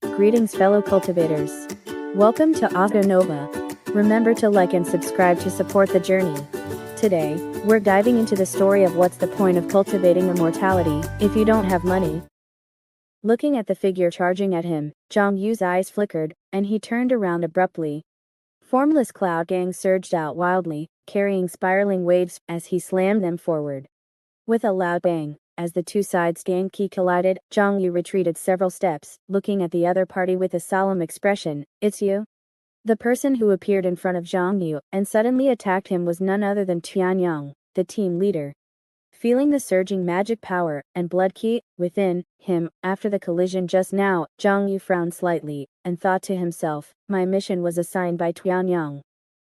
Greetings fellow cultivators. Welcome to Audio Nova. Remember to like and subscribe to support the journey. Today, we're diving into the story of what's the point of cultivating immortality if you don't have money. Looking at the figure charging at him, Xiong Yu's eyes flickered, and he turned around abruptly. Formless cloud gangs surged out wildly, carrying spiraling waves as he slammed them forward. With a loud bang, as the two sides ganki collided, Xiong Yu retreated several steps, looking at the other party with a solemn expression. "It's you?" The person who appeared in front of Xiong Yu and suddenly attacked him was none other than Tianyang, the team leader. Feeling the surging magic power and blood ki within him after the collision just now, Xiong Yu frowned slightly and thought to himself, "My mission was assigned by Tianyang.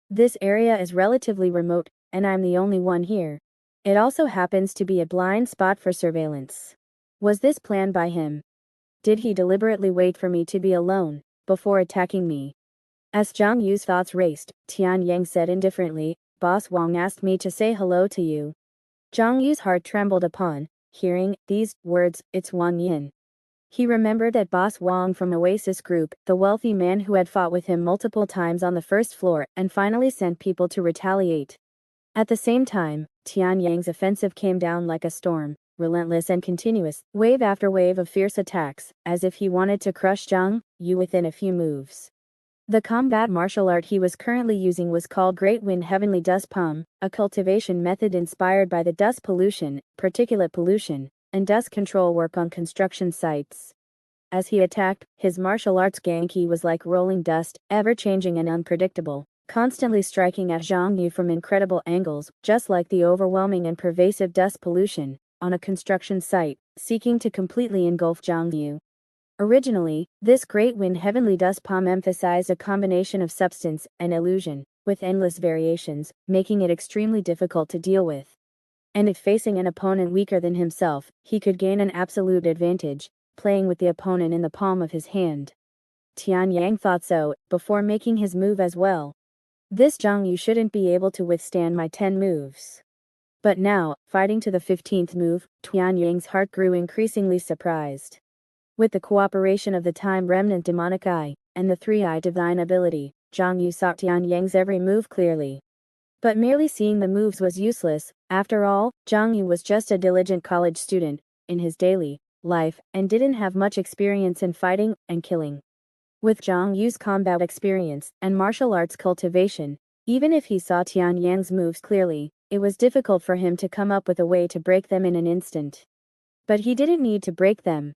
This area is relatively remote, and I'm the only one here. It also happens to be a blind spot for surveillance. Was this planned by him? Did he deliberately wait for me to be alone before attacking me?" As Xiong Yu's thoughts raced, Tianyang said indifferently, "Boss Wang asked me to say hello to you." Xiong Yu's heart trembled upon hearing these words. It's Wang Yin. He remembered that Boss Wang from Oasis Group, the wealthy man who had fought with him multiple times on the first floor and finally sent people to retaliate. At the same time, Tianyang's offensive came down like a storm, relentless and continuous, wave after wave of fierce attacks, as if he wanted to crush Xiong Yu within a few moves. The combat martial art he was currently using was called Great Wind Heavenly Dust Palm, a cultivation method inspired by the dust pollution, particulate pollution, and dust control work on construction sites. As he attacked, his martial arts ganki was like rolling dust, ever-changing and unpredictable, constantly striking at Xiong Yu from incredible angles, just like the overwhelming and pervasive dust pollution on a construction site, seeking to completely engulf Xiong Yu. Originally, this Great Wind Heavenly Dust Palm emphasized a combination of substance and illusion, with endless variations, making it extremely difficult to deal with. And if facing an opponent weaker than himself, he could gain an absolute advantage, playing with the opponent in the palm of his hand. Tianyang thought so, before making his move as well. This Xiong Yu shouldn't be able to withstand my 10 moves. But now, fighting to the 15th move, Tianyang's heart grew increasingly surprised. With the cooperation of the Time Remnant Demonic Eye, and the Three-Eye Divine Ability, Xiong Yu saw Tianyang's every move clearly. But merely seeing the moves was useless. After all, Xiong Yu was just a diligent college student in his daily life and didn't have much experience in fighting and killing. With Xiong Yu's combat experience and martial arts cultivation, even if he saw Tianyang's moves clearly, it was difficult for him to come up with a way to break them in an instant. But he didn't need to break them.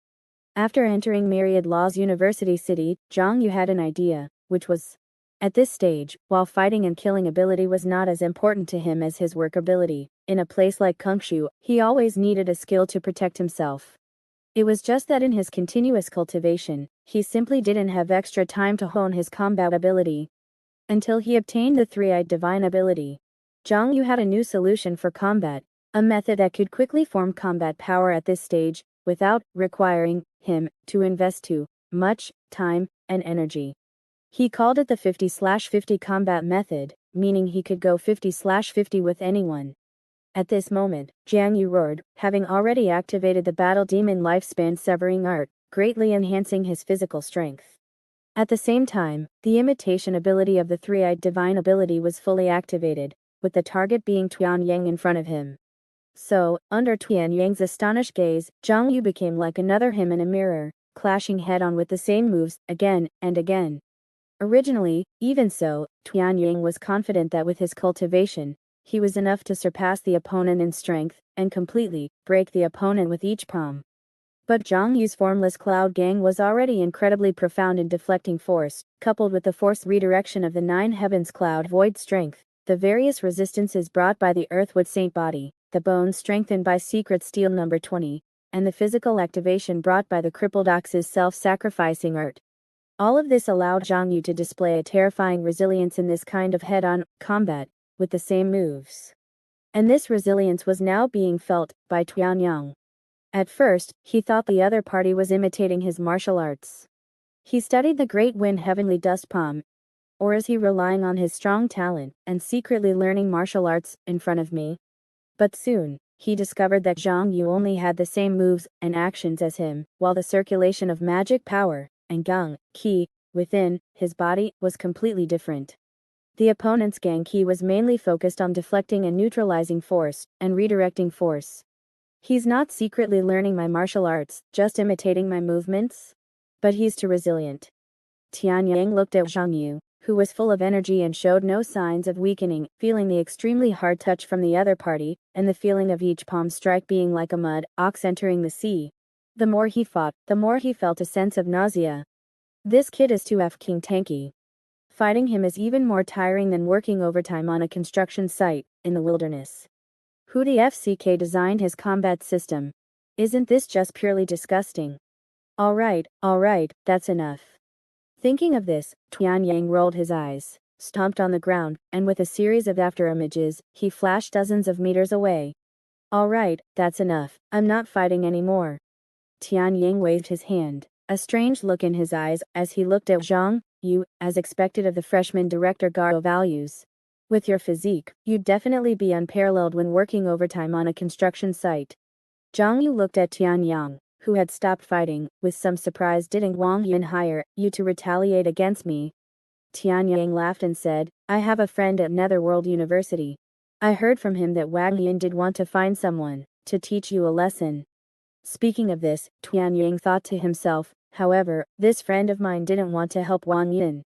After entering Myriad Law's University City, Xiong Yu had an idea, which was, at this stage, while fighting and killing ability was not as important to him as his work ability, in a place like Kungshu, he always needed a skill to protect himself. It was just that in his continuous cultivation, he simply didn't have extra time to hone his combat ability. Until he obtained the Three-Eyed Divine Ability, Xiong Yu had a new solution for combat, a method that could quickly form combat power at this stage, without requiring him to invest too much time and energy. He called it the 50/50 combat method, meaning he could go 50/50 with anyone. At this moment, Xiong Yu roared, having already activated the Battle Demon Lifespan Severing Art, greatly enhancing his physical strength. At the same time, the imitation ability of the Three-Eyed Divine Ability was fully activated, with the target being Tianyang in front of him. So, under Tianyang's astonished gaze, Xiong Yu became like another him in a mirror, clashing head-on with the same moves, again and again. Originally, even so, Tianyang was confident that with his cultivation, he was enough to surpass the opponent in strength, and completely break the opponent with each palm. But Xiong Yu's formless cloud gang was already incredibly profound in deflecting force, coupled with the force redirection of the Nine Heavens cloud void strength, the various resistances brought by the Earthwood Saint body, the bones strengthened by Secret Steel number 20, and the physical activation brought by the crippled ox's self-sacrificing art. All of this allowed Xiong Yu to display a terrifying resilience in this kind of head-on combat, with the same moves. And this resilience was now being felt by Tianyang. At first, he thought the other party was imitating his martial arts. He studied the Great Wind Heavenly Dust Palm, or is he relying on his strong talent and secretly learning martial arts in front of me? But soon, he discovered that Xiong Yu only had the same moves and actions as him, while the circulation of magic power and gang qi within his body was completely different. The opponent's gang qi was mainly focused on deflecting and neutralizing force and redirecting force. He's not secretly learning my martial arts, just imitating my movements? But he's too resilient. Tianyang looked at Xiong Yu, who was full of energy and showed no signs of weakening, feeling the extremely hard touch from the other party, and the feeling of each palm strike being like a mud ox entering the sea. The more he fought, the more he felt a sense of nausea. This kid is too f-king tanky. Fighting him is even more tiring than working overtime on a construction site, in the wilderness. Who the FCK designed his combat system? Isn't this just purely disgusting? Alright, that's enough. Thinking of this, Tianyang rolled his eyes, stomped on the ground, and with a series of afterimages, he flashed dozens of meters away. Alright, that's enough, I'm not fighting anymore. Tianyang waved his hand, a strange look in his eyes as he looked at Xiong Yu, as expected of the freshman director Garo values. With your physique, you'd definitely be unparalleled when working overtime on a construction site. Xiong Yu looked at Tianyang, who had stopped fighting, with some surprise. Didn't Wang Yin hire you to retaliate against me? Tianyang laughed and said, I have a friend at Netherworld University. I heard from him that Wang Yin did want to find someone to teach you a lesson. Speaking of this, Tianyang thought to himself, however, this friend of mine didn't want to help Wang Yin.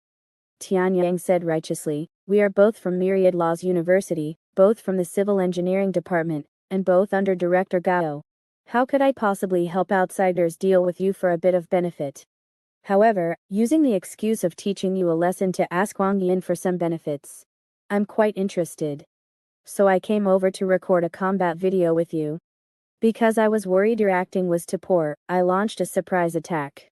Tianyang said righteously, we are both from Myriad Laws University, both from the Civil Engineering Department, and both under Director Gao. How could I possibly help outsiders deal with you for a bit of benefit? However, using the excuse of teaching you a lesson to ask Wang Yin for some benefits. I'm quite interested. So I came over to record a combat video with you. Because I was worried your acting was too poor, I launched a surprise attack.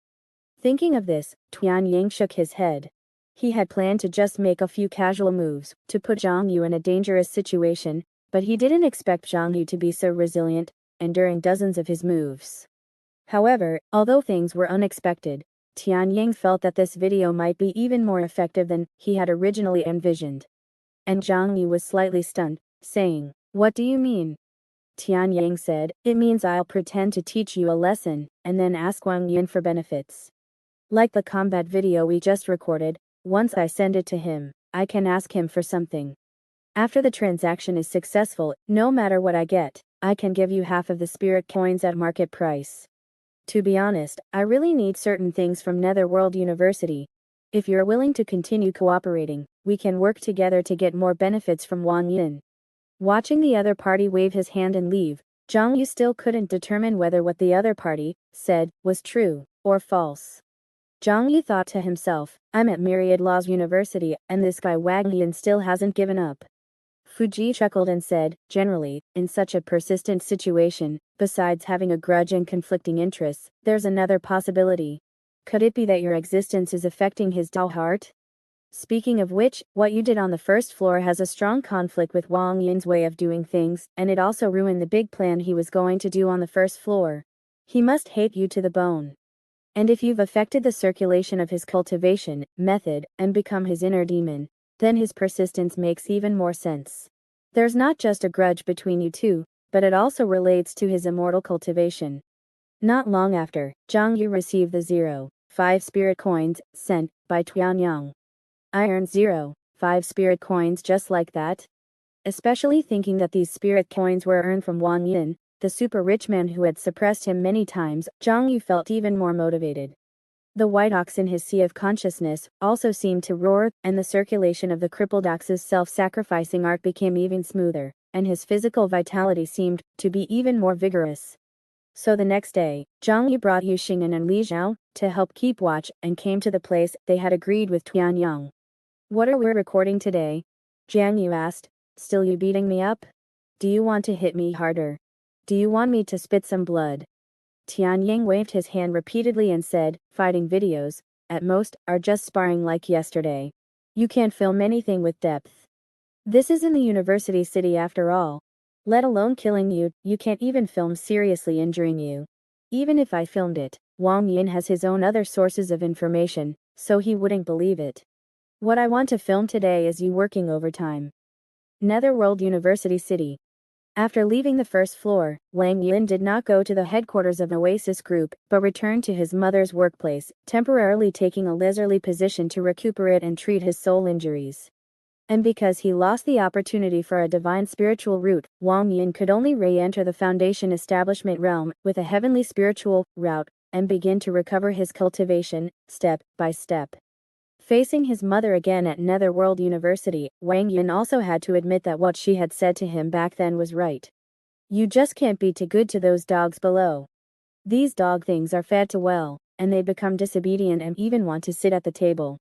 Thinking of this, Tianyang shook his head. He had planned to just make a few casual moves, to put Xiong Yu in a dangerous situation, but he didn't expect Xiong Yu to be so resilient, enduring dozens of his moves. However, although things were unexpected, Tianyang felt that this video might be even more effective than he had originally envisioned. And Xiong Yu was slightly stunned, saying, what do you mean? Tianyang said, it means I'll pretend to teach you a lesson, and then ask Wang Yin for benefits. Like the combat video we just recorded, once I send it to him, I can ask him for something. After the transaction is successful, no matter what I get, I can give you half of the spirit coins at market price. To be honest, I really need certain things from Netherworld University. If you're willing to continue cooperating, we can work together to get more benefits from Wang Yin. Watching the other party wave his hand and leave, Xiong Yu still couldn't determine whether what the other party said was true or false. Xiong Yu thought to himself, I'm at Myriad Laws University, and this guy Wang Yin still hasn't given up. Fuji chuckled and said, generally, in such a persistent situation, besides having a grudge and conflicting interests, there's another possibility. Could it be that your existence is affecting his dull heart? Speaking of which, what you did on the first floor has a strong conflict with Wang Yin's way of doing things, and it also ruined the big plan he was going to do on the first floor. He must hate you to the bone. And if you've affected the circulation of his cultivation method and become his inner demon, then his persistence makes even more sense. There's not just a grudge between you two, but it also relates to his immortal cultivation. Not long after, Xiong Yu received the 0.5 spirit coins sent by Tianyang. I earned 0.5 spirit coins just like that. Especially thinking that these spirit coins were earned from Wang Yin, the super rich man who had suppressed him many times, Xiong Yu felt even more motivated. The white ox in his sea of consciousness also seemed to roar, and the circulation of the crippled ox's self-sacrificing art became even smoother, and his physical vitality seemed to be even more vigorous. So the next day, Xiong Yu brought Yu Xing and Li Zhao to help keep watch and came to the place they had agreed with Tianyang. What are we recording today? Jiang Yu asked. Still you beating me up? Do you want to hit me harder? Do you want me to spit some blood? Tianyang waved his hand repeatedly and said, fighting videos, at most, are just sparring like yesterday. You can't film anything with depth. This is in the university city after all. Let alone killing you, you can't even film seriously injuring you. Even if I filmed it, Wang Yin has his own other sources of information, so he wouldn't believe it. What I want to film today is you working overtime. Netherworld University City. After leaving the first floor, Wang Yin did not go to the headquarters of Oasis Group, but returned to his mother's workplace, temporarily taking a leisurely position to recuperate and treat his soul injuries. And because he lost the opportunity for a divine spiritual route, Wang Yin could only re-enter the Foundation establishment realm with a heavenly spiritual route and begin to recover his cultivation, step by step. Facing his mother again at Netherworld University, Wang Yin also had to admit that what she had said to him back then was right. You just can't be too good to those dogs below. These dog things are fed too well, and they become disobedient and even want to sit at the table.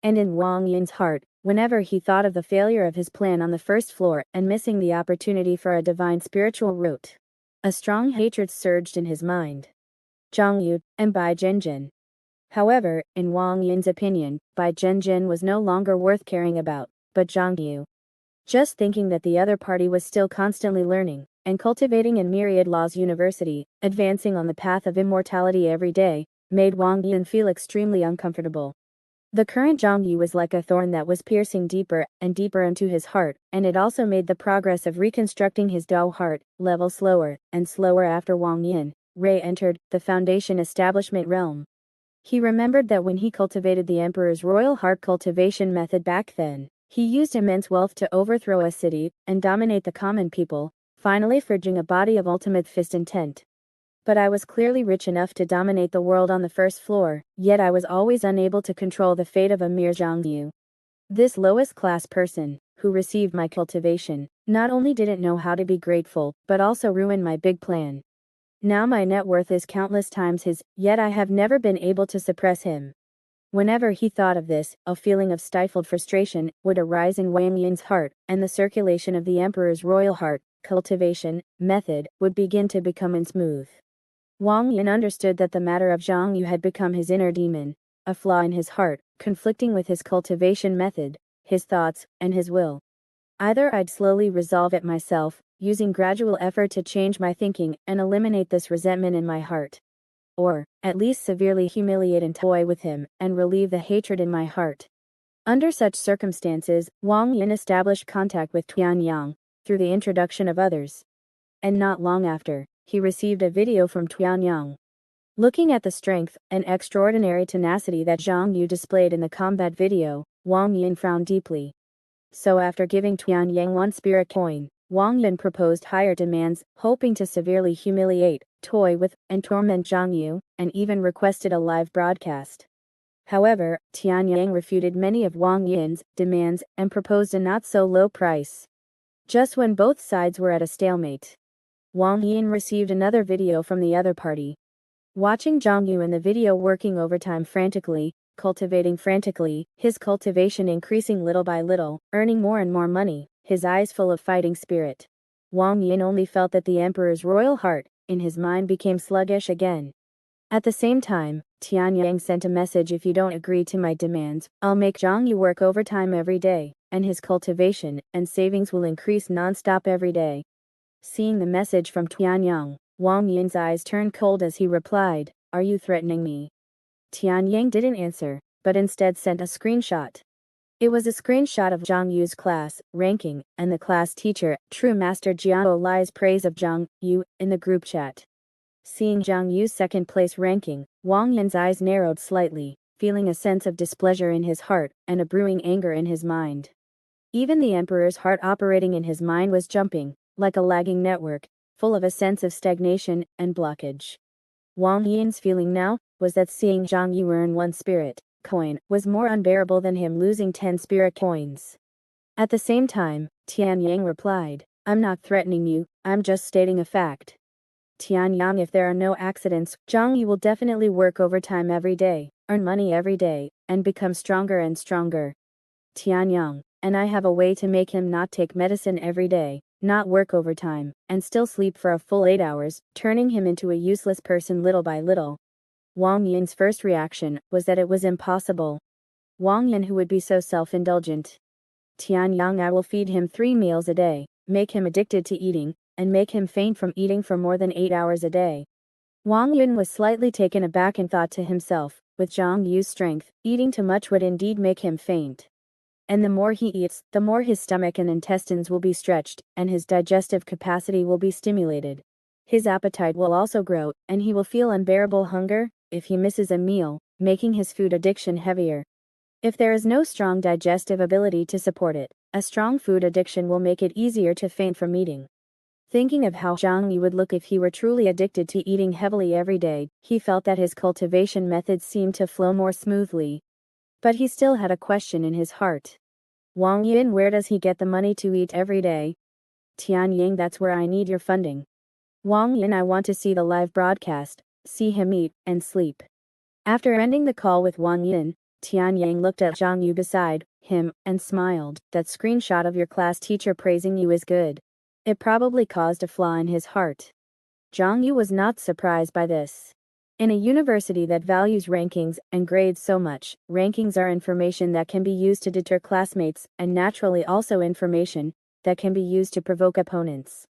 And in Wang Yin's heart, whenever he thought of the failure of his plan on the first floor and missing the opportunity for a divine spiritual route, a strong hatred surged in his mind. Zhang Yu and Bai Zhenjin. However, in Wang Yin's opinion, Bai Zhenjin was no longer worth caring about, but Zhang Yu. Just thinking that the other party was still constantly learning and cultivating in Myriad Law's university, advancing on the path of immortality every day, made Wang Yin feel extremely uncomfortable. The current Zhang Yu was like a thorn that was piercing deeper and deeper into his heart, and it also made the progress of reconstructing his Dao heart level slower and slower after Wang Yin re-entered the Foundation establishment realm. He remembered that when he cultivated the Emperor's royal heart cultivation method back then, he used immense wealth to overthrow a city and dominate the common people, finally forging a body of ultimate fist intent. But I was clearly rich enough to dominate the world on the first floor, yet I was always unable to control the fate of a mere Zhang Yu. This lowest class person, who received my cultivation, not only didn't know how to be grateful, but also ruined my big plan. Now my net worth is countless times his, yet I have never been able to suppress him. Whenever he thought of this, a feeling of stifled frustration would arise in Wang Yin's heart, and the circulation of the Emperor's royal heart cultivation method would begin to become unsmooth. Wang Yin understood that the matter of Zhang Yu had become his inner demon, a flaw in his heart, conflicting with his cultivation method, his thoughts, and his will. Either I'd slowly resolve it myself, using gradual effort to change my thinking and eliminate this resentment in my heart. Or, at least severely humiliate and toy with him, and relieve the hatred in my heart. Under such circumstances, Wang Yin established contact with Tianyang, through the introduction of others. And not long after, he received a video from Tianyang. Looking at the strength and extraordinary tenacity that Zhang Yu displayed in the combat video, Wang Yin frowned deeply. So after giving Tianyang one spirit coin, Wang Yin proposed higher demands, hoping to severely humiliate, toy with, and torment Zhang Yu, and even requested a live broadcast. However, Tianyang refuted many of Wang Yin's demands and proposed a not-so-low price. Just when both sides were at a stalemate, Wang Yin received another video from the other party. Watching Zhang Yu in the video working overtime frantically, cultivating frantically, his cultivation increasing little by little, earning more and more money, his eyes full of fighting spirit. Wang Yin only felt that the Emperor's royal heart, in his mind, became sluggish again. At the same time, Tianyang sent a message: if you don't agree to my demands, I'll make Zhang Yu work overtime every day, and his cultivation and savings will increase non-stop every day. Seeing the message from Tianyang, Wang Yin's eyes turned cold as he replied, "Are you threatening me?" Tianyang didn't answer, but instead sent a screenshot. It was a screenshot of Zhang Yu's class ranking, and the class teacher, True Master Jiao Lai's praise of Zhang Yu, in the group chat. Seeing Zhang Yu's second-place ranking, Wang Yin's eyes narrowed slightly, feeling a sense of displeasure in his heart and a brewing anger in his mind. Even the Emperor's heart operating in his mind was jumping, like a lagging network, full of a sense of stagnation and blockage. Wang Yin's feeling now was that seeing Zhang Yu earn one spirit coin was more unbearable than him losing 10 spirit coins. At the same time, Tianyang replied, "I'm not threatening you, I'm just stating a fact. Tianyang, if there are no accidents, Zhang Yu will definitely work overtime every day, earn money every day, and become stronger and stronger. Tianyang, and I have a way to make him not take medicine every day, not work overtime, and still sleep for a full 8 hours, turning him into a useless person little by little." Wang Yin's first reaction was that it was impossible. Wang Yin, who would be so self-indulgent? Tianyang, I will feed him 3 meals a day, make him addicted to eating, and make him faint from eating for more than 8 hours a day. Wang Yin was slightly taken aback and thought to himself, with Zhang Yu's strength, eating too much would indeed make him faint. And the more he eats, the more his stomach and intestines will be stretched, and his digestive capacity will be stimulated. His appetite will also grow, and he will feel unbearable hunger if he misses a meal, making his food addiction heavier. If there is no strong digestive ability to support it, a strong food addiction will make it easier to faint from eating. Thinking of how Xiong would look if he were truly addicted to eating heavily every day, he felt that his cultivation methods seemed to flow more smoothly. But he still had a question in his heart. Wang Yin, where does he get the money to eat every day? Tianying, that's where I need your funding. Wang Yin, I want to see the live broadcast, see him eat and sleep. After ending the call with Wang Yin, Tianyang looked at Zhang Yu beside him and smiled. That screenshot of your class teacher praising you is good. It probably caused a flaw in his heart. Zhang Yu was not surprised by this. In a university that values rankings and grades so much, rankings are information that can be used to deter classmates, and naturally also information that can be used to provoke opponents.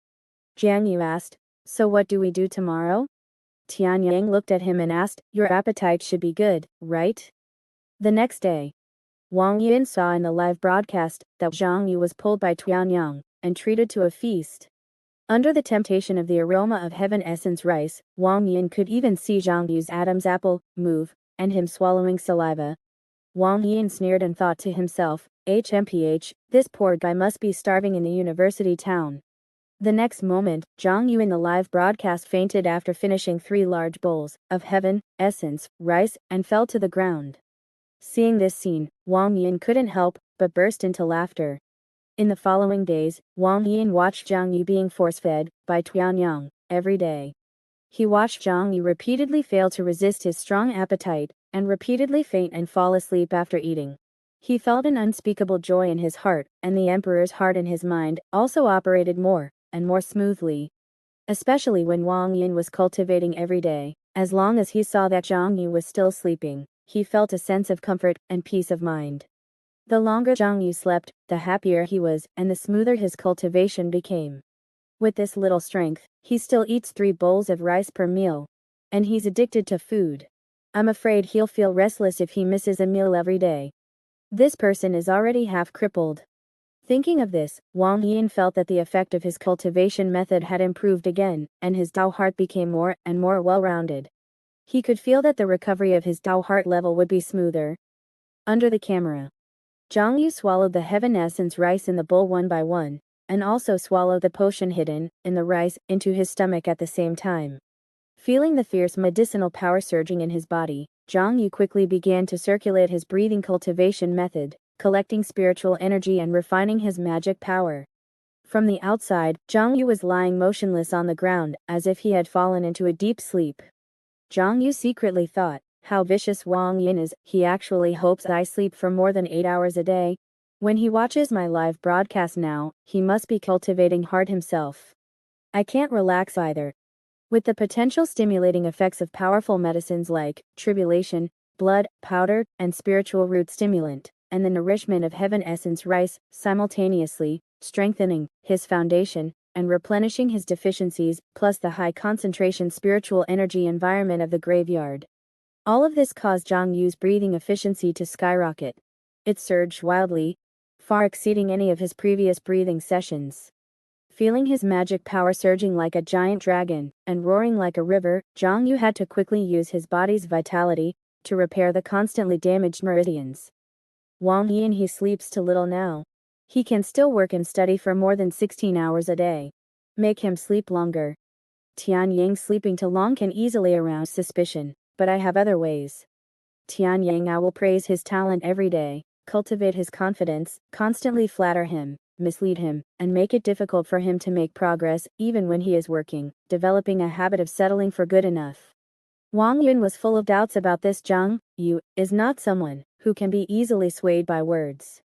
Zhang Yu asked, so what do we do tomorrow? Tianyang looked at him and asked, your appetite should be good, right? The next day, Wang Yin saw in the live broadcast that Zhang Yu was pulled by Tianyang and treated to a feast. Under the temptation of the aroma of heaven essence rice, Wang Yin could even see Zhang Yu's Adam's apple move, and him swallowing saliva. Wang Yin sneered and thought to himself, HMPH, this poor guy must be starving in the university town. The next moment, Zhang Yu in the live broadcast fainted after finishing 3 large bowls of heaven essence rice and fell to the ground. Seeing this scene, Wang Yin couldn't help but burst into laughter. In the following days, Wang Yin watched Zhang Yu being force-fed by Tianyang every day. He watched Zhang Yu repeatedly fail to resist his strong appetite, and repeatedly faint and fall asleep after eating. He felt an unspeakable joy in his heart, and the emperor's heart in his mind also operated more and more smoothly. Especially when Wang Yin was cultivating every day, as long as he saw that Zhang Yu was still sleeping, he felt a sense of comfort and peace of mind. The longer Zhang Yu slept, the happier he was, and the smoother his cultivation became. With this little strength, he still eats 3 bowls of rice per meal. And he's addicted to food. I'm afraid he'll feel restless if he misses a meal every day. This person is already half crippled. Thinking of this, Wang Yin felt that the effect of his cultivation method had improved again, and his Tao heart became more and more well-rounded. He could feel that the recovery of his Tao heart level would be smoother. Under the camera, Zhang Yu swallowed the heaven essence rice in the bowl one by one, and also swallowed the potion hidden in the rice into his stomach at the same time. Feeling the fierce medicinal power surging in his body, Zhang Yu quickly began to circulate his breathing cultivation method, collecting spiritual energy and refining his magic power. From the outside, Zhang Yu was lying motionless on the ground, as if he had fallen into a deep sleep. Zhang Yu secretly thought, how vicious Wang Yin is, he actually hopes I sleep for more than 8 hours a day. When he watches my live broadcast now, he must be cultivating hard himself. I can't relax either. With the potential stimulating effects of powerful medicines like tribulation, blood, powder, and spiritual root stimulant, and the nourishment of heaven essence rice, simultaneously strengthening his foundation and replenishing his deficiencies, plus the high concentration spiritual energy environment of the graveyard. All of this caused Zhang Yu's breathing efficiency to skyrocket. It surged wildly, far exceeding any of his previous breathing sessions. Feeling his magic power surging like a giant dragon and roaring like a river, Zhang Yu had to quickly use his body's vitality to repair the constantly damaged meridians. Wang Yin, he sleeps too little now. He can still work and study for more than 16 hours a day. Make him sleep longer. Tianyang, sleeping too long can easily arouse suspicion, but I have other ways. Tianyang, I will praise his talent every day, cultivate his confidence, constantly flatter him, mislead him, and make it difficult for him to make progress, even when he is working, developing a habit of settling for good enough. Wang Yun was full of doubts about this. Zhang Yu is not someone who can be easily swayed by words.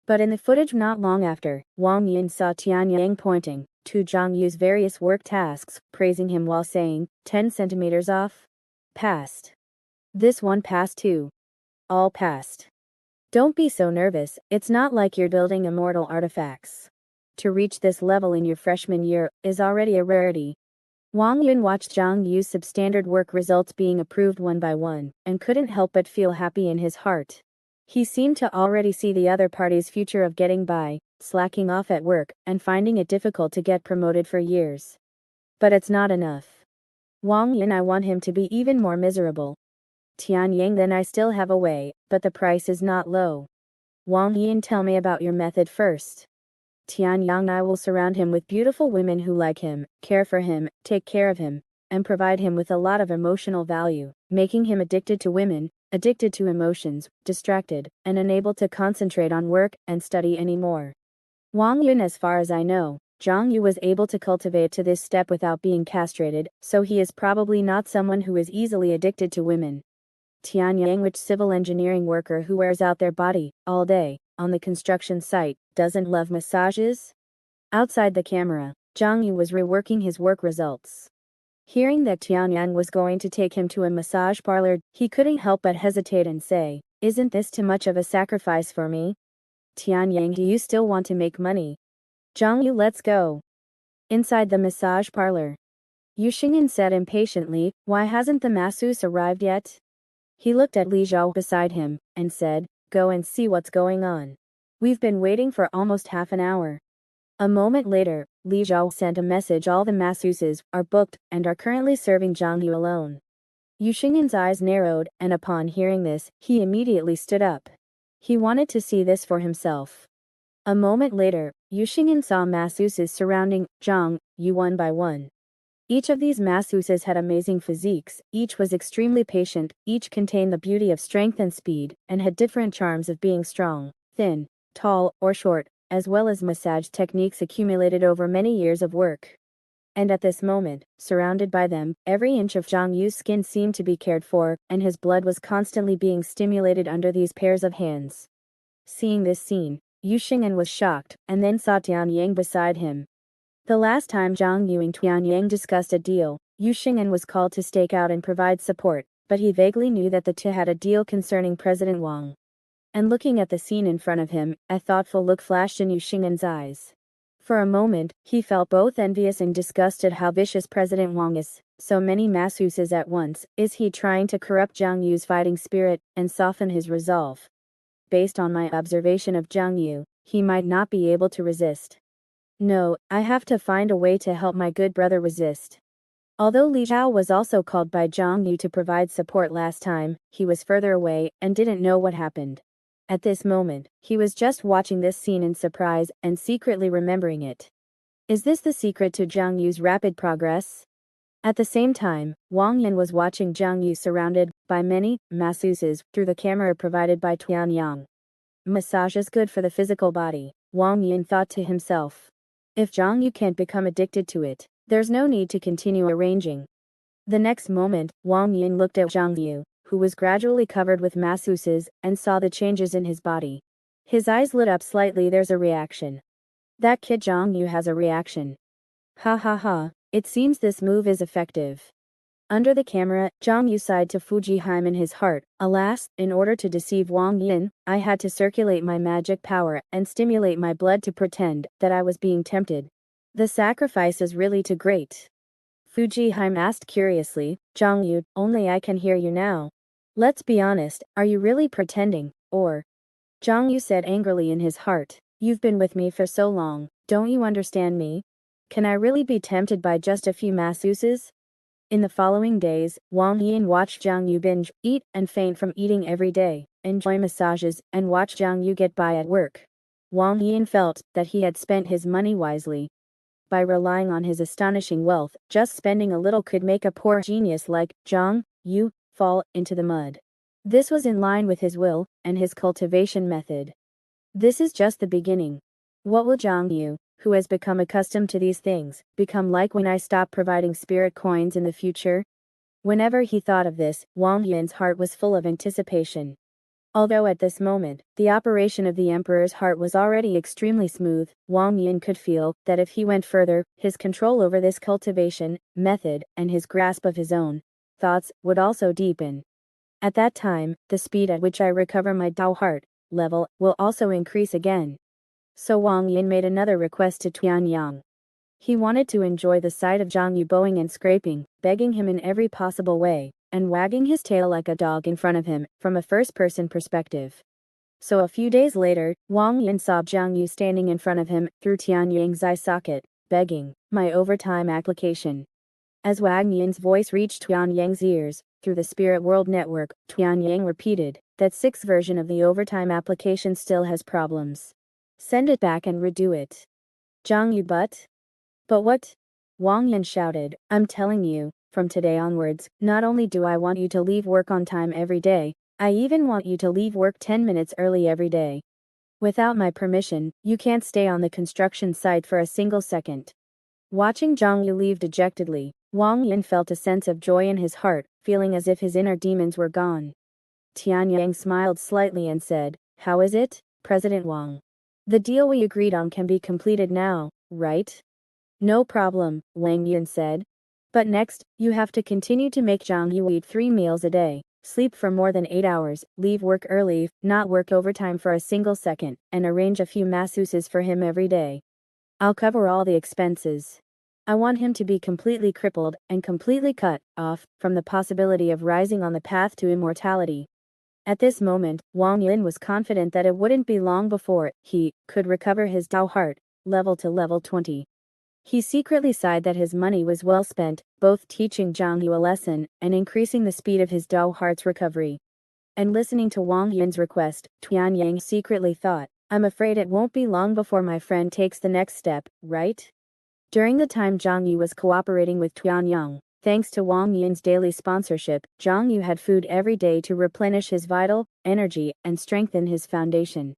But in the footage not long after, Wang Yun saw Tianyang pointing to Zhang Yu's various work tasks, praising him while saying, 10 centimeters off? Passed. This one passed too. All passed. Don't be so nervous, it's not like you're building immortal artifacts. To reach this level in your freshman year is already a rarity. Wang Yun watched Zhang Yu's substandard work results being approved one by one, and couldn't help but feel happy in his heart. He seemed to already see the other party's future of getting by, slacking off at work, and finding it difficult to get promoted for years. But it's not enough. Wang Yin, I want him to be even more miserable. Tianyang, then I still have a way, but the price is not low. Wang Yin, tell me about your method first. Tianyang, I will surround him with beautiful women who like him, care for him, take care of him, and provide him with a lot of emotional value, making him addicted to women, addicted to emotions, distracted, and unable to concentrate on work and study anymore. Wang Yun, as far as I know, Zhang Yu was able to cultivate to this step without being castrated, so he is probably not someone who is easily addicted to women. Tianyang, which civil engineering worker who wears out their body, all day, on the construction site, doesn't love massages? Outside the camera, Zhang Yu was reworking his work results. Hearing that Tianyang was going to take him to a massage parlor, he couldn't help but hesitate and say, isn't this too much of a sacrifice for me? Tianyang, do you still want to make money? Zhang Yu, let's go. Inside the massage parlor, Yu Xingyan said impatiently, why hasn't the masseuse arrived yet? He looked at Li Zhao beside him, and said, go and see what's going on. We've been waiting for almost half an hour. A moment later, Li Zhao sent a message, all the masseuses are booked and are currently serving Zhang Yu alone. Yu Xingyan's eyes narrowed, and upon hearing this, he immediately stood up. He wanted to see this for himself. A moment later, Yu Xingyan saw masseuses surrounding Zhang Yu one by one. Each of these masseuses had amazing physiques, each was extremely patient, each contained the beauty of strength and speed, and had different charms of being strong, thin, tall, or short, as well as massage techniques accumulated over many years of work. And at this moment, surrounded by them, every inch of Zhang Yu's skin seemed to be cared for, and his blood was constantly being stimulated under these pairs of hands. Seeing this scene, Yu Xingyan was shocked, and then saw Tianyang beside him. The last time Zhang Yu and Tianyang discussed a deal, Yu Xingyan was called to stake out and provide support, but he vaguely knew that the two had a deal concerning President Wang. And looking at the scene in front of him, a thoughtful look flashed in Yu Xingyan's eyes. For a moment, he felt both envious and disgusted how vicious President Wang is. So many masseuses at once, is he trying to corrupt Zhang Yu's fighting spirit and soften his resolve? Based on my observation of Zhang Yu, he might not be able to resist. No, I have to find a way to help my good brother resist. Although Li Zhao was also called by Zhang Yu to provide support last time, he was further away and didn't know what happened. At this moment, he was just watching this scene in surprise and secretly remembering it. Is this the secret to Zhang Yu's rapid progress? At the same time, Wang Yin was watching Zhang Yu surrounded by many masseuses through the camera provided by Tianyang. Massage is good for the physical body, Wang Yin thought to himself. If Zhang Yu can't become addicted to it, there's no need to continue arranging. The next moment, Wang Yin looked at Zhang Yu, who was gradually covered with masseuses, and saw the changes in his body. His eyes lit up slightly. There's a reaction. That kid Zhang Yu has a reaction. Ha ha ha, it seems this move is effective. Under the camera, Zhang Yu sighed to Fujiheim in his heart. Alas, in order to deceive Wang Yin, I had to circulate my magic power and stimulate my blood to pretend that I was being tempted. The sacrifice is really too great. Fujiheim asked curiously, Zhang Yu, only I can hear you now. Let's be honest, are you really pretending, or? Zhang Yu said angrily in his heart, you've been with me for so long, don't you understand me? Can I really be tempted by just a few masseuses? In the following days, Wang Yin watched Zhang Yu binge, eat, and faint from eating every day, enjoy massages, and watch Zhang Yu get by at work. Wang Yin felt that he had spent his money wisely. By relying on his astonishing wealth, just spending a little could make a poor genius like Zhang Yu fall into the mud. This was in line with his will and his cultivation method. This is just the beginning. What will Zhang Yu, who has become accustomed to these things, become like when I stop providing spirit coins in the future? Whenever he thought of this, Wang Yin's heart was full of anticipation. Although at this moment, the operation of the emperor's heart was already extremely smooth, Wang Yin could feel that if he went further, his control over this cultivation method and his grasp of his own thoughts would also deepen. At that time, the speed at which I recover my Dao heart level will also increase again. So Wang Yin made another request to Tianyang. He wanted to enjoy the sight of Zhang Yu bowing and scraping, begging him in every possible way, and wagging his tail like a dog in front of him, from a first-person perspective. So a few days later, Wang Yin saw Jiang Yu standing in front of him through Tianyang's eye socket, begging, "My overtime application." As Wang Yin's voice reached Tianyang's ears, through the Spirit World Network, Tianyang repeated, "That 6th version of the overtime application still has problems. Send it back and redo it." Jiang Yu But what? Wang Yin shouted, "I'm telling you, from today onwards, not only do I want you to leave work on time every day, I even want you to leave work 10 minutes early every day. Without my permission, you can't stay on the construction site for a single second." Watching Jiang Yu leave dejectedly, Wang Yin felt a sense of joy in his heart, feeling as if his inner demons were gone. Tianyang smiled slightly and said, "How is it, President Wang? The deal we agreed on can be completed now, right?" "No problem," Wang Yin said. "But next, you have to continue to make Jiang Yu eat 3 meals a day, sleep for more than 8 hours, leave work early, not work overtime for a single second, and arrange a few masseuses for him every day. I'll cover all the expenses. I want him to be completely crippled and completely cut off from the possibility of rising on the path to immortality." At this moment, Wang Yin was confident that it wouldn't be long before he could recover his Tao heart level to level 20. He secretly sighed that his money was well spent, both teaching Jiang Yu a lesson and increasing the speed of his Dao heart's recovery. And listening to Wang Yin's request, Tianyang secretly thought, "I'm afraid it won't be long before my friend takes the next step, right?" During the time Jiang Yu was cooperating with Tianyang, thanks to Wang Yin's daily sponsorship, Jiang Yu had food every day to replenish his vital energy and strengthen his foundation.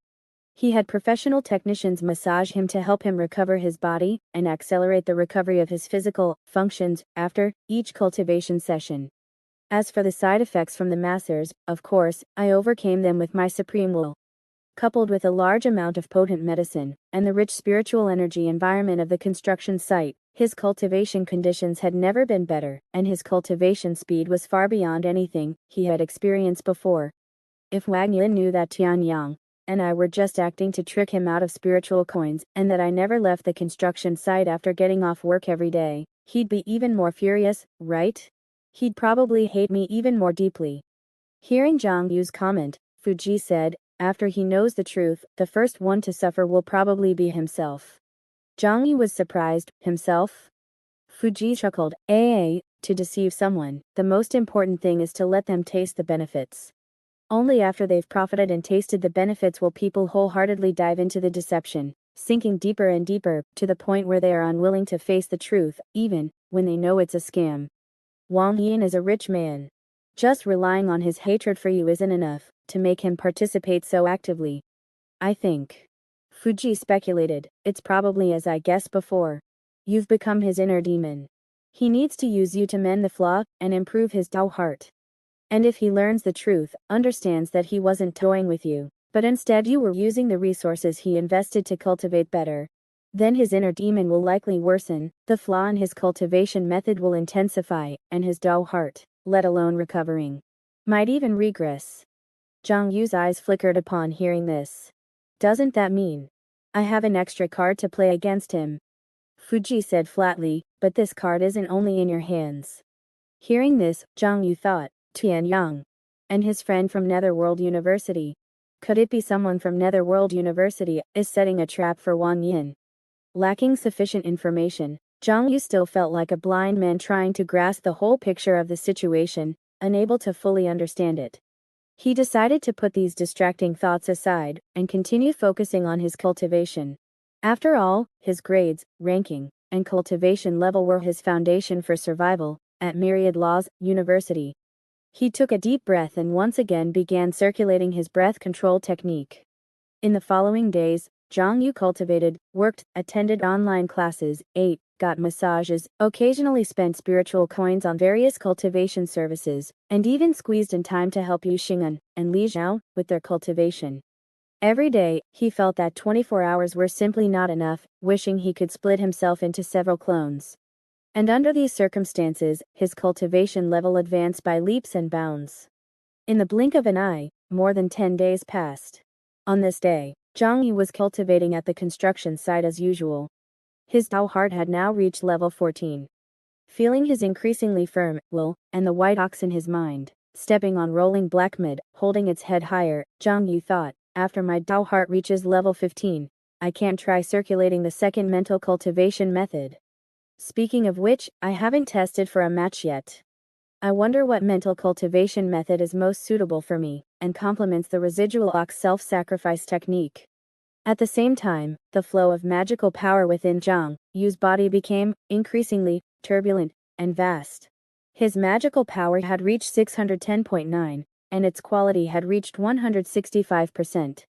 He had professional technicians massage him to help him recover his body and accelerate the recovery of his physical functions after each cultivation session. As for the side effects from the masseurs, of course, I overcame them with my supreme will. Coupled with a large amount of potent medicine and the rich spiritual energy environment of the construction site, his cultivation conditions had never been better, and his cultivation speed was far beyond anything he had experienced before. If Wang Yin knew that Tianyang and I were just acting to trick him out of spiritual coins, and that I never left the construction site after getting off work every day, he'd be even more furious, right? He'd probably hate me even more deeply." Hearing Jiang Yu's comment, Fuji said, "After he knows the truth, the first one to suffer will probably be himself." Jiang Yu was surprised, "Himself?" Fuji chuckled, To deceive someone, the most important thing is to let them taste the benefits. Only after they've profited and tasted the benefits will people wholeheartedly dive into the deception, sinking deeper and deeper, to the point where they are unwilling to face the truth, even when they know it's a scam. Wang Yin is a rich man. Just relying on his hatred for you isn't enough to make him participate so actively. I think," Fuji speculated, "it's probably as I guessed before. You've become his inner demon. He needs to use you to mend the flaw and improve his Tao heart. And if he learns the truth, understands that he wasn't toying with you, but instead you were using the resources he invested to cultivate better, then his inner demon will likely worsen, the flaw in his cultivation method will intensify, and his Dao heart, let alone recovering, might even regress." Jiang Yu's eyes flickered upon hearing this. "Doesn't that mean I have an extra card to play against him?" Fuji said flatly, "But this card isn't only in your hands." Hearing this, Jiang Yu thought, Tianyang and his friend from Netherworld University. Could it be someone from Netherworld University is setting a trap for Wang Yin? Lacking sufficient information, Jiang Yu still felt like a blind man trying to grasp the whole picture of the situation, unable to fully understand it. He decided to put these distracting thoughts aside and continue focusing on his cultivation. After all, his grades, ranking, and cultivation level were his foundation for survival at Myriad Laws University. He took a deep breath and once again began circulating his breath control technique. In the following days, Jiang Yu cultivated, worked, attended online classes, ate, got massages, occasionally spent spiritual coins on various cultivation services, and even squeezed in time to help Yu Xing'an and Li Zhao with their cultivation. Every day, he felt that 24 hours were simply not enough, wishing he could split himself into several clones. And under these circumstances, his cultivation level advanced by leaps and bounds. In the blink of an eye, more than 10 days passed. On this day, Jiang Yu was cultivating at the construction site as usual. His Tao heart had now reached level 14. Feeling his increasingly firm will, and the white ox in his mind, stepping on rolling black mud, holding its head higher, Jiang Yu thought, After my Dao heart reaches level 15, I can try circulating the second mental cultivation method. Speaking of which, I haven't tested for a match yet. I wonder what mental cultivation method is most suitable for me, and complements the residual ox self-sacrifice technique. At the same time, the flow of magical power within Xiong Yu's body became, increasingly, turbulent and vast. His magical power had reached 610.9, and its quality had reached 165%.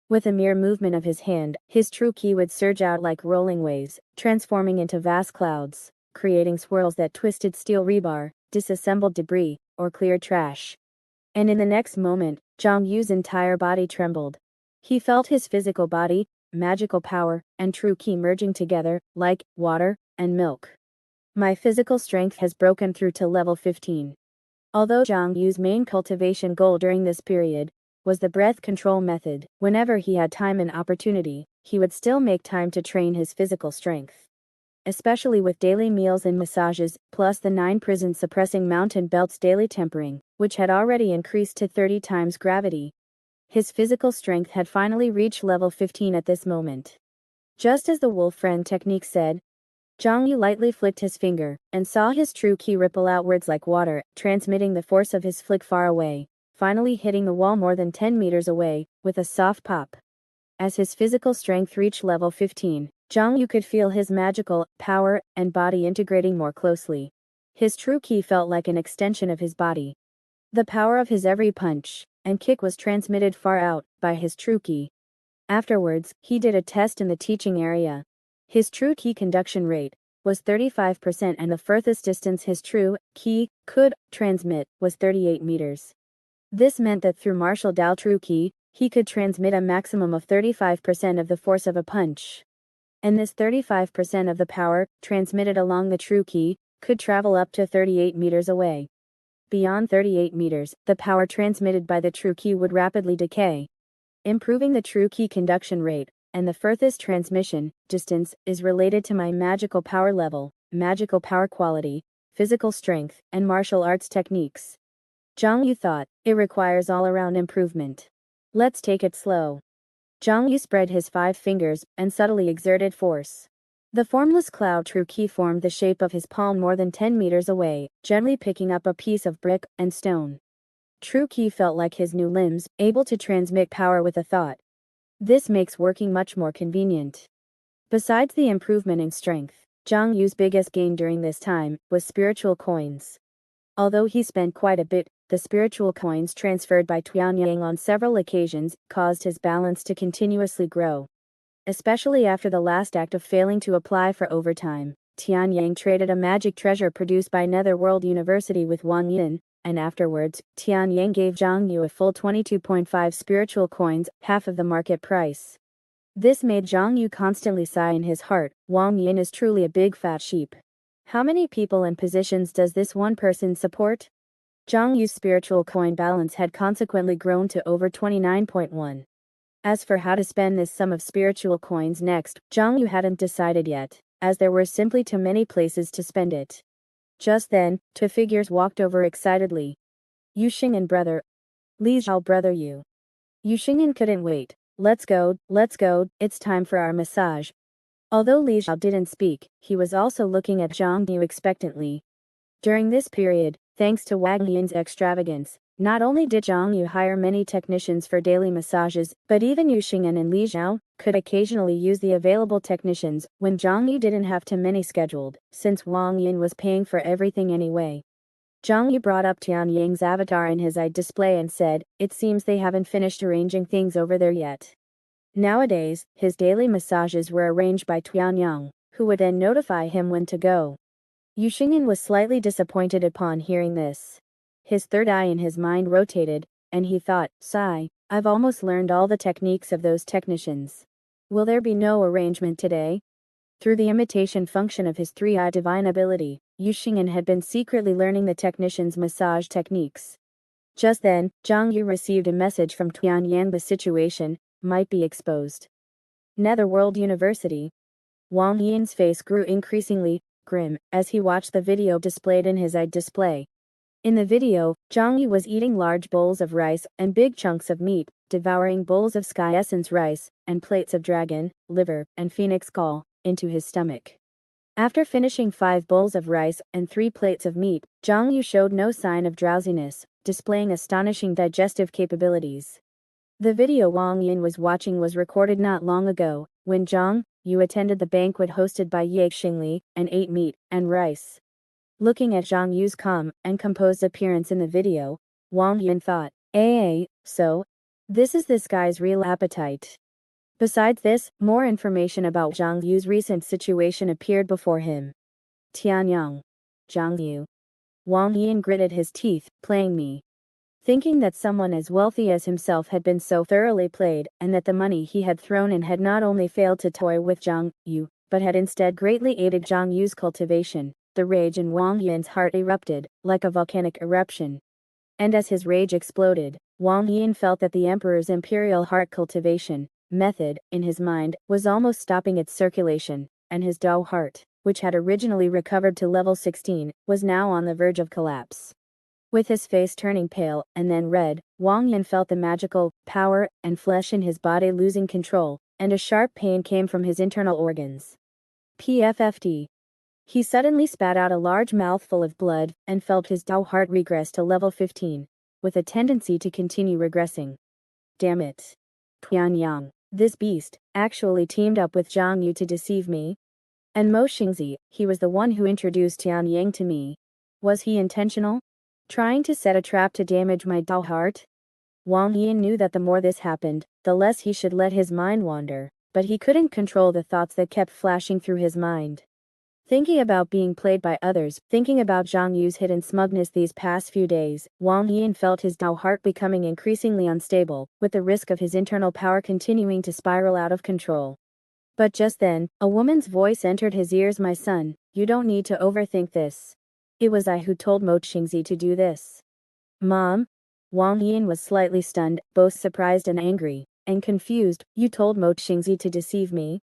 With a mere movement of his hand, his true ki would surge out like rolling waves, transforming into vast clouds, creating swirls that twisted steel rebar, disassembled debris, or cleared trash. And in the next moment, Xiong Yu's entire body trembled. He felt his physical body, magical power, and true ki merging together, like water and milk. My physical strength has broken through to level 15. Although Xiong Yu's main cultivation goal during this period was the breath control method, whenever he had time and opportunity, he would still make time to train his physical strength. Especially with daily meals and massages, plus the 9 prison-suppressing mountain belts daily tempering, which had already increased to 30 times gravity. His physical strength had finally reached level 15 at this moment. Just as the wolf friend technique said, Xiong Yu lightly flicked his finger, and saw his true ki ripple outwards like water, transmitting the force of his flick far away, finally hitting the wall more than 10 meters away, with a soft pop. As his physical strength reached level 15, Xiong Yu could feel his magical power and body integrating more closely. His true ki felt like an extension of his body. The power of his every punch and kick was transmitted far out by his true ki. Afterwards, he did a test in the teaching area. His true ki conduction rate was 35%, and the furthest distance his true ki could transmit was 38 meters. This meant that through martial Dao true ki, he could transmit a maximum of 35% of the force of a punch. And this 35% of the power, transmitted along the true ki, could travel up to 38 meters away. Beyond 38 meters, the power transmitted by the true ki would rapidly decay. Improving the true ki conduction rate, and the furthest transmission distance, is related to my magical power level, magical power quality, physical strength, and martial arts techniques. Xiong Yu thought, it requires all-around improvement. Let's take it slow. Xiong Yu spread his 5 fingers, and subtly exerted force. The formless cloud true ki formed the shape of his palm more than 10 meters away, gently picking up a piece of brick and stone. True ki felt like his new limbs, able to transmit power with a thought. This makes working much more convenient. Besides the improvement in strength, Xiong Yu's biggest gain during this time was spiritual coins. Although he spent quite a bit, the spiritual coins transferred by Tianyang on several occasions caused his balance to continuously grow. Especially after the last act of failing to apply for overtime, Tianyang traded a magic treasure produced by Netherworld University with Wang Yin, and afterwards, Tianyang gave Xiong Yu a full 22.5 spiritual coins, half of the market price. This made Xiong Yu constantly sigh in his heart, Wang Yin is truly a big fat sheep. How many people and positions does this one person support? Xiong Yu's spiritual coin balance had consequently grown to over 29.1. As for how to spend this sum of spiritual coins next, Xiong Yu hadn't decided yet, as there were simply too many places to spend it. Just then, 2 figures walked over excitedly. Yuxing and brother. Li Zhao brother Yu. Yuxing couldn't wait. Let's go, it's time for our massage. Although Li Zhao didn't speak, he was also looking at Xiong Yu expectantly. During this period, thanks to Wang Yin's extravagance, not only did Xiong Yu hire many technicians for daily massages, but even Yuxing and Li Zhao could occasionally use the available technicians when Xiong Yu didn't have too many scheduled, since Wang Yin was paying for everything anyway. Xiong Yu brought up Tianyang's avatar in his eye display and said, it seems they haven't finished arranging things over there yet. Nowadays, his daily massages were arranged by Tianyang, who would then notify him when to go. Yuxing was slightly disappointed upon hearing this. His third eye in his mind rotated, and he thought, sigh, I've almost learned all the techniques of those technicians. Will there be no arrangement today? Through the imitation function of his 3-eye divine ability, Yuxing had been secretly learning the technicians' massage techniques. Just then, Xiong Yu received a message from Tianyang. The situation might be exposed. Netherworld University. Wang Yin's face grew increasingly grim as he watched the video displayed in his eye display. In the video, Xiong was eating large bowls of rice and big chunks of meat, devouring bowls of sky essence rice, and plates of dragon, liver, and phoenix gall, into his stomach. After finishing 5 bowls of rice and 3 plates of meat, Xiong showed no sign of drowsiness, displaying astonishing digestive capabilities. The video Wang Yin was watching was recorded not long ago, when Xiong attended the banquet hosted by Ye Xingli, and ate meat and rice. Looking at Zhang Yu's calm and composed appearance in the video, Wang Yin thought, so this is this guy's real appetite. Besides this, more information about Zhang Yu's recent situation appeared before him. Tianyang. Zhang Yu. Wang Yin gritted his teeth, playing me. Thinking that someone as wealthy as himself had been so thoroughly played, and that the money he had thrown in had not only failed to toy with Zhang Yu, but had instead greatly aided Zhang Yu's cultivation. The rage in Wang Yin's heart erupted, like a volcanic eruption. And as his rage exploded, Wang Yin felt that the emperor's imperial heart cultivation method, in his mind, was almost stopping its circulation, and his Dao heart, which had originally recovered to level 16, was now on the verge of collapse. With his face turning pale, and then red, Wang Yin felt the magical power and flesh in his body losing control, and a sharp pain came from his internal organs. PFFD. He suddenly spat out a large mouthful of blood, and felt his Dao heart regress to level 15, with a tendency to continue regressing. Damn it. Tianyang. This beast actually teamed up with Zhang Yu to deceive me. And Mo Xingzi, he was the one who introduced Tianyang to me. Was he intentional? Trying to set a trap to damage my Dao heart? Wang Yin knew that the more this happened, the less he should let his mind wander, but he couldn't control the thoughts that kept flashing through his mind. Thinking about being played by others, thinking about Zhang Yu's hidden smugness these past few days, Wang Yin felt his Dao heart becoming increasingly unstable, with the risk of his internal power continuing to spiral out of control. But just then, a woman's voice entered his ears. My son, you don't need to overthink this. It was I who told Mo Xingzi to do this. Mom? Wang Yin was slightly stunned, both surprised and angry, and confused. You told Mo Xingzi to deceive me?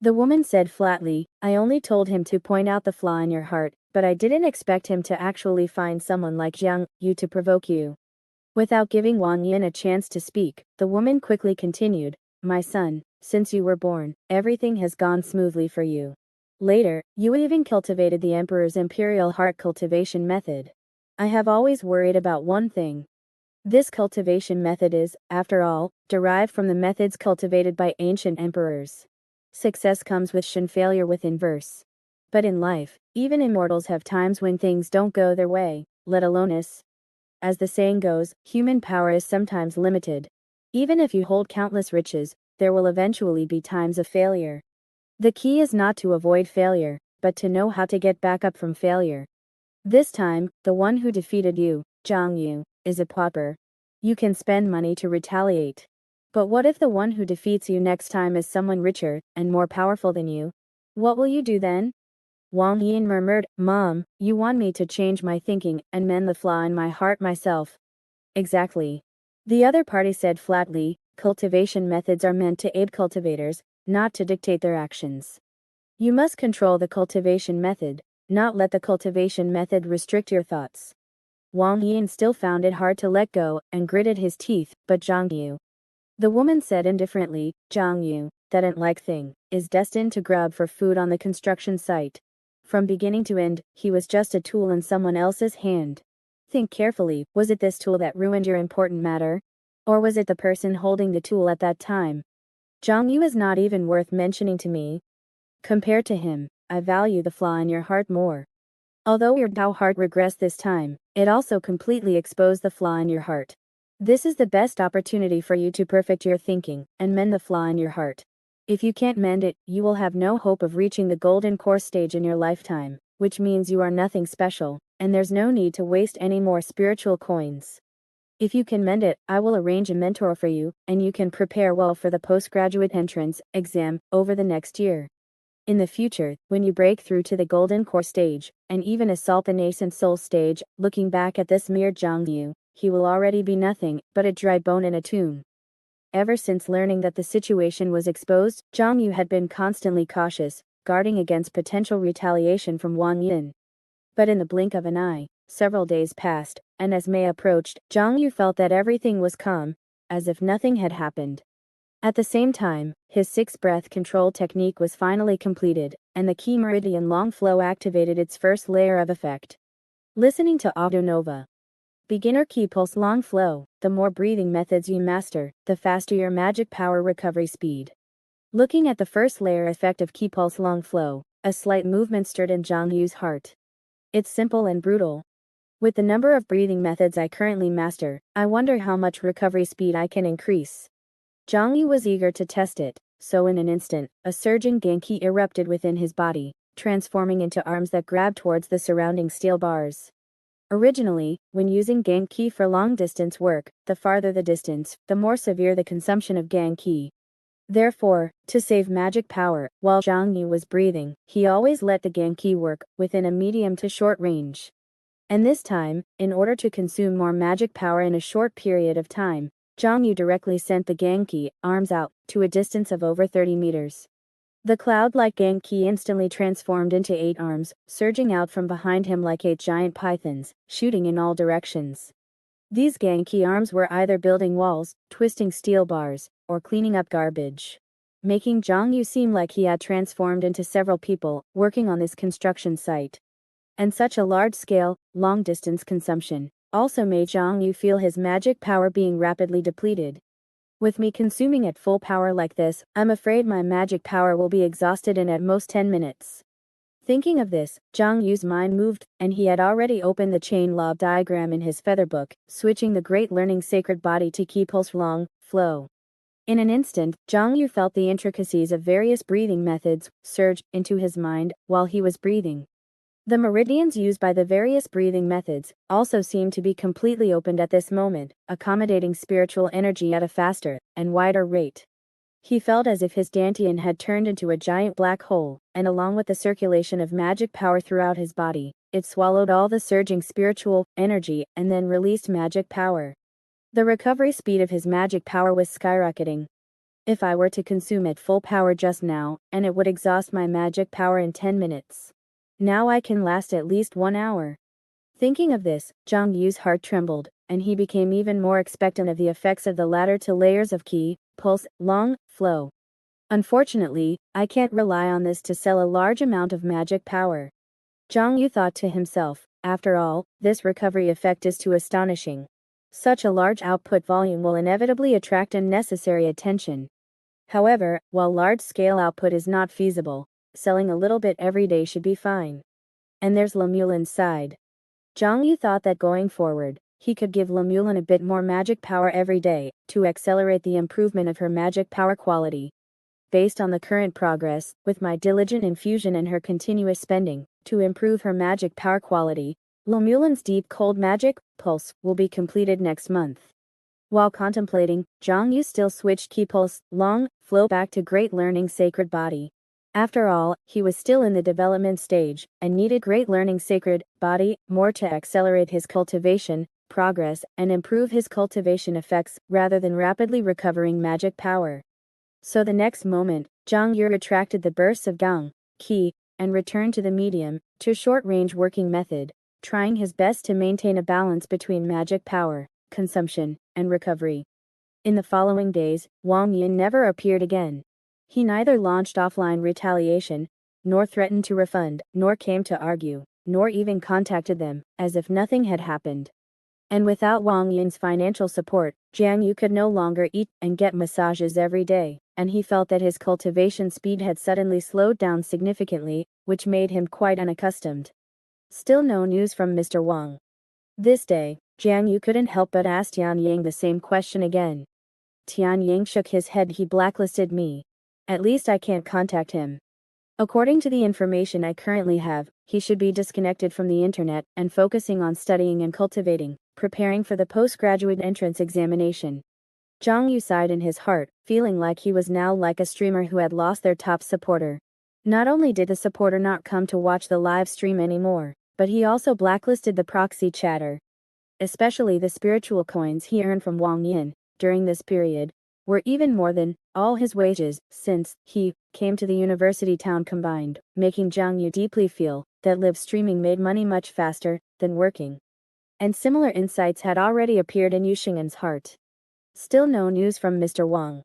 The woman said flatly, I only told him to point out the flaw in your heart, but I didn't expect him to actually find someone like Zhang Yu to provoke you. Without giving Wang Yin a chance to speak, the woman quickly continued, my son, since you were born, everything has gone smoothly for you. Later, you even cultivated the emperor's imperial heart cultivation method. I have always worried about one thing. This cultivation method is, after all, derived from the methods cultivated by ancient emperors. Success comes with failure with inverse. But in life, even immortals have times when things don't go their way, let alone us. As the saying goes, human power is sometimes limited. Even if you hold countless riches, there will eventually be times of failure. The key is not to avoid failure, but to know how to get back up from failure. This time, the one who defeated you, Zhang Yu, is a pauper. You can spend money to retaliate. But what if the one who defeats you next time is someone richer and more powerful than you? What will you do then? Wang Yin murmured, Mom, you want me to change my thinking and mend the flaw in my heart myself. Exactly. The other party said flatly, cultivation methods are meant to aid cultivators, not to dictate their actions. You must control the cultivation method, not let the cultivation method restrict your thoughts. Wang Yin still found it hard to let go and gritted his teeth, but Zhang Yu. The woman said indifferently, Zhang Yu, that ant-like thing, is destined to grub for food on the construction site. From beginning to end, he was just a tool in someone else's hand. Think carefully, was it this tool that ruined your important matter? Or was it the person holding the tool at that time? Zhang Yu is not even worth mentioning to me. Compared to him, I value the flaw in your heart more. Although your Dao heart regressed this time, it also completely exposed the flaw in your heart. This is the best opportunity for you to perfect your thinking and mend the flaw in your heart. If you can't mend it, you will have no hope of reaching the golden core stage in your lifetime, which means you are nothing special, and there's no need to waste any more spiritual coins. If you can mend it, I will arrange a mentor for you, and you can prepare well for the postgraduate entrance exam over the next year. In the future, when you break through to the golden core stage, and even assault the nascent soul stage, looking back at this mere Zhang Yu, he will already be nothing but a dry bone in a tomb. Ever since learning that the situation was exposed, Zhang Yu had been constantly cautious, guarding against potential retaliation from Wang Yin. But in the blink of an eye, Several days passed, and as May approached, Zhang Yu felt that everything was calm, as if nothing had happened. At the same time, his 6-breath control technique was finally completed, and the Qi meridian long flow activated its first layer of effect. Listening to Audio Nova. Beginner Qi Pulse Long Flow. The more breathing methods you master, the faster your magic power recovery speed. Looking at the first layer effect of Qi Pulse Long Flow, a slight movement stirred in Zhang Yu's heart. It's simple and brutal. With the number of breathing methods I currently master, I wonder how much recovery speed I can increase. Zhang Yu was eager to test it, so in an instant, a surging Genki erupted within his body, transforming into arms that grabbed towards the surrounding steel bars. Originally, when using Genki for long-distance work, the farther the distance, the more severe the consumption of Genki. Therefore, to save magic power, while Zhang Yu was breathing, he always let the Genki work within a medium to short range. And this time, in order to consume more magic power in a short period of time, Zhang Yu directly sent the Genki arms out to a distance of over 30 meters. The cloud-like Genki instantly transformed into 8 arms, surging out from behind him like 8 giant pythons, shooting in all directions. These Genki arms were either building walls, twisting steel bars, or cleaning up garbage, making Zhang Yu seem like he had transformed into several people working on this construction site. And such a large-scale, long-distance consumption also made Zhang Yu feel his magic power being rapidly depleted. With me consuming at full power like this, I'm afraid my magic power will be exhausted in at most 10 minutes. Thinking of this, Zhang Yu's mind moved, and he had already opened the chain law diagram in his feather book, switching the great learning sacred body to Qi Pulse Long Flow. In an instant, Zhang Yu felt the intricacies of various breathing methods surge into his mind while he was breathing. The meridians used by the various breathing methods also seemed to be completely opened at this moment, accommodating spiritual energy at a faster and wider rate. He felt as if his dantian had turned into a giant black hole, and along with the circulation of magic power throughout his body, it swallowed all the surging spiritual energy and then released magic power. The recovery speed of his magic power was skyrocketing. If I were to consume at full power just now, and it would exhaust my magic power in 10 minutes. Now I can last at least 1 hour. Thinking of this, Zhang Yu's heart trembled, and he became even more expectant of the effects of the latter 2 layers of Qi Pulse Long Flow. Unfortunately, I can't rely on this to sell a large amount of magic power. Zhang Yu thought to himself, after all, this recovery effect is too astonishing. Such a large output volume will inevitably attract unnecessary attention. However, while large-scale output is not feasible, selling a little bit every day should be fine. And there's Lemuelin's side. Zhang Yu thought that going forward, he could give Lemuelin a bit more magic power every day, to accelerate the improvement of her magic power quality. Based on the current progress, with my diligent infusion and her continuous spending, to improve her magic power quality, Lemuelin's deep cold magic pulse will be completed next month. While contemplating, Zhang Yu still switched Qi Pulse Long Flow back to Great Learning Sacred Body. After all, he was still in the development stage, and needed Great Learning Sacred Body more to accelerate his cultivation progress and improve his cultivation effects rather than rapidly recovering magic power. So the next moment, Zhang Yu retracted the bursts of Gang, Qi, and returned to the medium to short-range working method, trying his best to maintain a balance between magic power, consumption, and recovery. In the following days, Wang Yin never appeared again. He neither launched offline retaliation, nor threatened to refund, nor came to argue, nor even contacted them, as if nothing had happened. And without Wang Yin's financial support, Zhang Yu could no longer eat and get massages every day, and he felt that his cultivation speed had suddenly slowed down significantly, which made him quite unaccustomed. Still no news from Mr. Wang. This day, Zhang Yu couldn't help but ask Tian Yang the same question again. Tian Yang shook his head. He blacklisted me. At least I can't contact him. According to the information I currently have, he should be disconnected from the internet and focusing on studying and cultivating, preparing for the postgraduate entrance examination. Zhang Yu sighed in his heart, feeling like he was now like a streamer who had lost their top supporter. Not only did the supporter not come to watch the live stream anymore, but he also blacklisted the proxy chatter. Especially the spiritual coins he earned from Wang Yin, during this period, were even more than all his wages since he came to the university town combined, making Zhang Yu deeply feel that live streaming made money much faster than working. And similar insights had already appeared in Yuxingan's heart. Still no news from Mr. Wang.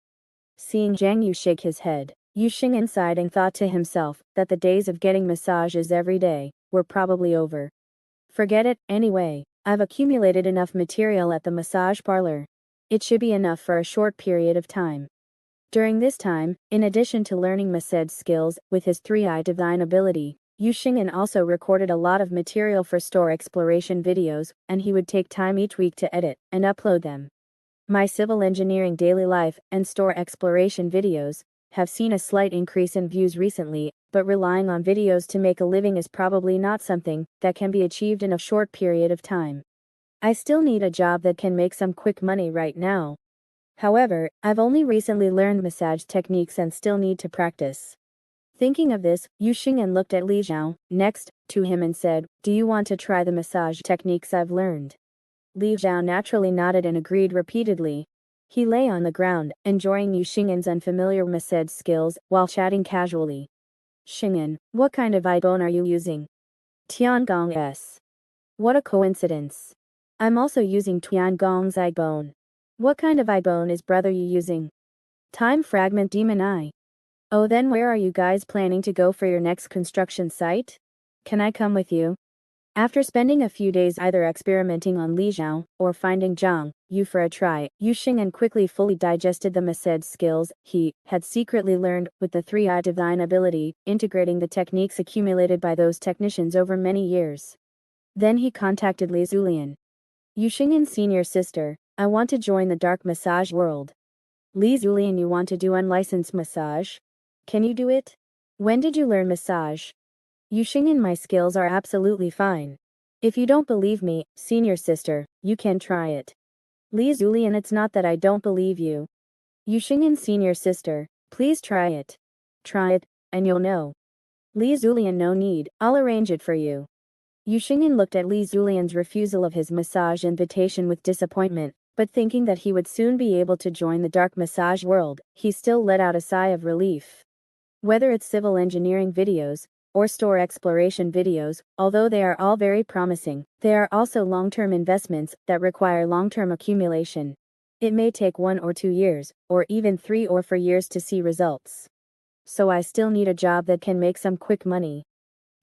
Seeing Zhang Yu shake his head, Yuxingan sighed and thought to himself that the days of getting massages every day were probably over. Forget it, anyway, I've accumulated enough material at the massage parlor. It should be enough for a short period of time. During this time, in addition to learning massage skills with his 3i divine ability, Yuxingan also recorded a lot of material for store exploration videos, and he would take time each week to edit and upload them. My civil engineering daily life and store exploration videos have seen a slight increase in views recently, but relying on videos to make a living is probably not something that can be achieved in a short period of time. I still need a job that can make some quick money right now. However, I've only recently learned massage techniques and still need to practice. Thinking of this, Yuxingan looked at Li Xiong next to him and said, "Do you want to try the massage techniques I've learned?" Li Xiong naturally nodded and agreed repeatedly. He lay on the ground, enjoying Yuxingan's unfamiliar massage skills while chatting casually. "Xingan, what kind of eye bone are you using?" "Tiangong S. What a coincidence. I'm also using Tiangong's eye bone. What kind of eye bone is brother you using?" "Time fragment demon eye." "Oh, then where are you guys planning to go for your next construction site? Can I come with you?" After spending a few days either experimenting on Li Xiong or finding Zhang Yu for a try, Yuxingan quickly fully digested the massage skills he had secretly learned with the 3i divine ability, integrating the techniques accumulated by those technicians over many years. Then he contacted Li Zulian. "Yuxingan's senior sister, I want to join the dark massage world." "Li Zulian, you want to do unlicensed massage? Can you do it? When did you learn massage?" "Yuxingan, my skills are absolutely fine. If you don't believe me, senior sister, you can try it." "Li Zulian, it's not that I don't believe you. Yuxingan, senior sister, please try it. Try it, and you'll know." "Li Zulian, no need, I'll arrange it for you." Yuxingan looked at Li Zulian's refusal of his massage invitation with disappointment, but thinking that he would soon be able to join the dark massage world, he still let out a sigh of relief. Whether it's civil engineering videos, or store exploration videos, although they are all very promising, they are also long-term investments that require long-term accumulation. It may take 1 or 2 years, or even 3 or 4 years to see results. So I still need a job that can make some quick money.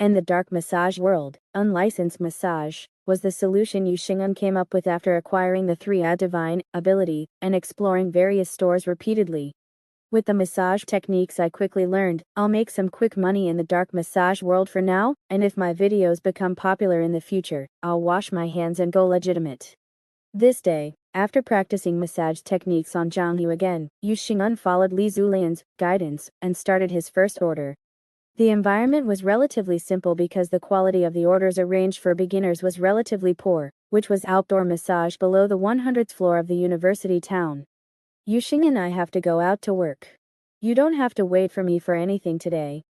And the dark massage world, unlicensed massage, was the solution Yuxingan came up with after acquiring the 3i divine ability and exploring various stores repeatedly. "With the massage techniques I quickly learned, I'll make some quick money in the dark massage world for now, and if my videos become popular in the future, I'll wash my hands and go legitimate." This day, after practicing massage techniques on Zhang Yu again, Yuxingan followed Li Zulian's guidance and started his first order. The environment was relatively simple because the quality of the orders arranged for beginners was relatively poor, which was outdoor massage below the 100th floor of the university town. "Yuxing and I have to go out to work. You don't have to wait for me for anything today."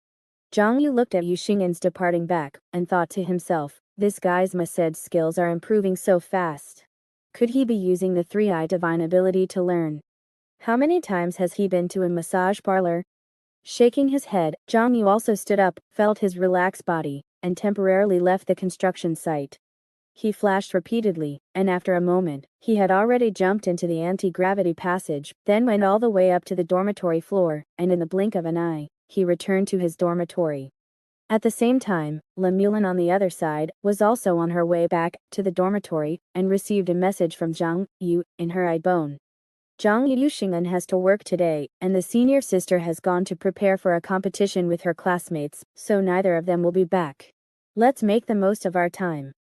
Zhang Yu looked at Yuxingan's departing back and thought to himself, this guy's massage skills are improving so fast. Could he be using the 3i divine ability to learn? How many times has he been to a massage parlor? Shaking his head, Zhang Yu also stood up, felt his relaxed body, and temporarily left the construction site. He flashed repeatedly, and after a moment, he had already jumped into the anti-gravity passage, then went all the way up to the dormitory floor, and in the blink of an eye, he returned to his dormitory. At the same time, Lemulin on the other side, was also on her way back to the dormitory, and received a message from Zhang Yu in her iPhone. "Zhang Yuxingan has to work today, and the senior sister has gone to prepare for a competition with her classmates, so neither of them will be back. Let's make the most of our time."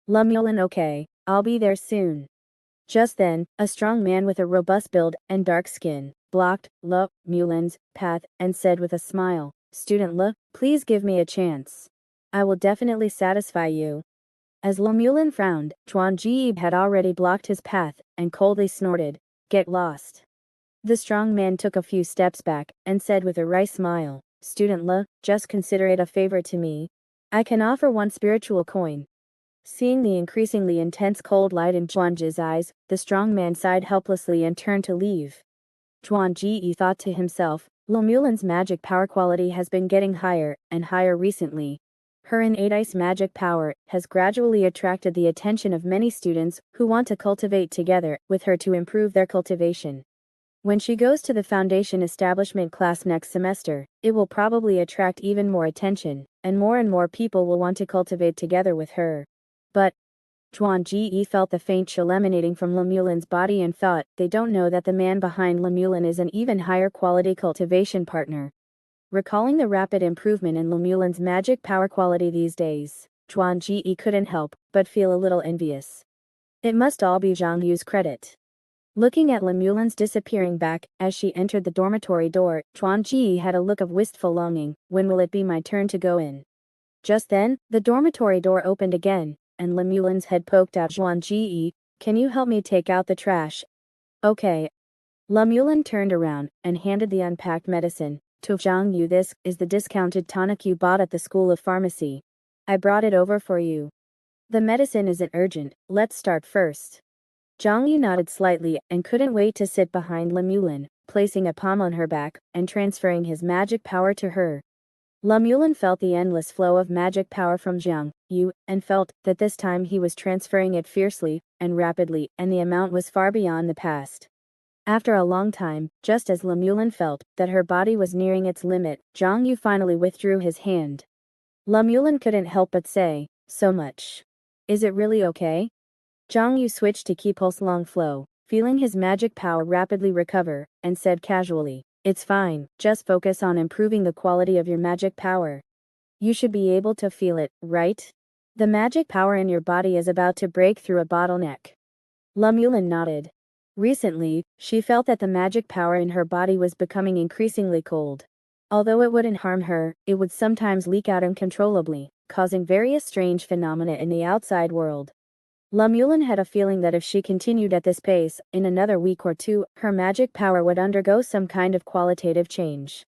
"Lemulin, okay, I'll be there soon." Just then, a strong man with a robust build and dark skin blocked Mulin's path and said with a smile, "Student Le, please give me a chance. I will definitely satisfy you." As Lemulin frowned, Chuan Ji had already blocked his path and coldly snorted, "Get lost." The strong man took a few steps back and said with a wry smile, "Student Le, just consider it a favor to me. I can offer 1 spiritual coin." Seeing the increasingly intense cold light in Chuanji's eyes, the strong man sighed helplessly and turned to leave. Chuan Ji thought to himself, Lemulin's magic power quality has been getting higher and higher recently. Her innate ice magic power has gradually attracted the attention of many students who want to cultivate together with her to improve their cultivation. When she goes to the foundation establishment class next semester, it will probably attract even more attention, and more people will want to cultivate together with her. But Zhuang Ji felt the faint chill emanating from Lemulin's body and thought, they don't know that the man behind Lemulin is an even higher quality cultivation partner. Recalling the rapid improvement in Lemulin's magic power quality these days, Zhuang Ji couldn't help but feel a little envious. It must all be Zhang Yu's credit. Looking at Lemulin's disappearing back as she entered the dormitory door, Zhuang Ji had a look of wistful longing. When will it be my turn to go in? Just then, the dormitory door opened again, and Lemulin's head poked out. Zhuang Ji, can you help me take out the trash? Okay. Lemulin turned around and handed the unpacked medicine to Zhang Yu. This is the discounted tonic you bought at the School of Pharmacy. I brought it over for you. The medicine isn't urgent, let's start first. Zhang Yu nodded slightly and couldn't wait to sit behind Lemulin, placing a palm on her back and transferring his magic power to her. Lemulin felt the endless flow of magic power from Zhang Yu and felt that this time he was transferring it fiercely and rapidly, and the amount was far beyond the past. After a long time, just as Lemulin felt that her body was nearing its limit, Zhang Yu finally withdrew his hand. Lemulin couldn't help but say, so much. Is it really okay? Zhang Yu switched to key pulse long flow, feeling his magic power rapidly recover, and said casually, it's fine, just focus on improving the quality of your magic power. You should be able to feel it, right? The magic power in your body is about to break through a bottleneck. Lemulin nodded. Recently, she felt that the magic power in her body was becoming increasingly cold. Although it wouldn't harm her, it would sometimes leak out uncontrollably, causing various strange phenomena in the outside world. Lemulin had a feeling that if she continued at this pace, in another week or two, her magic power would undergo some kind of qualitative change.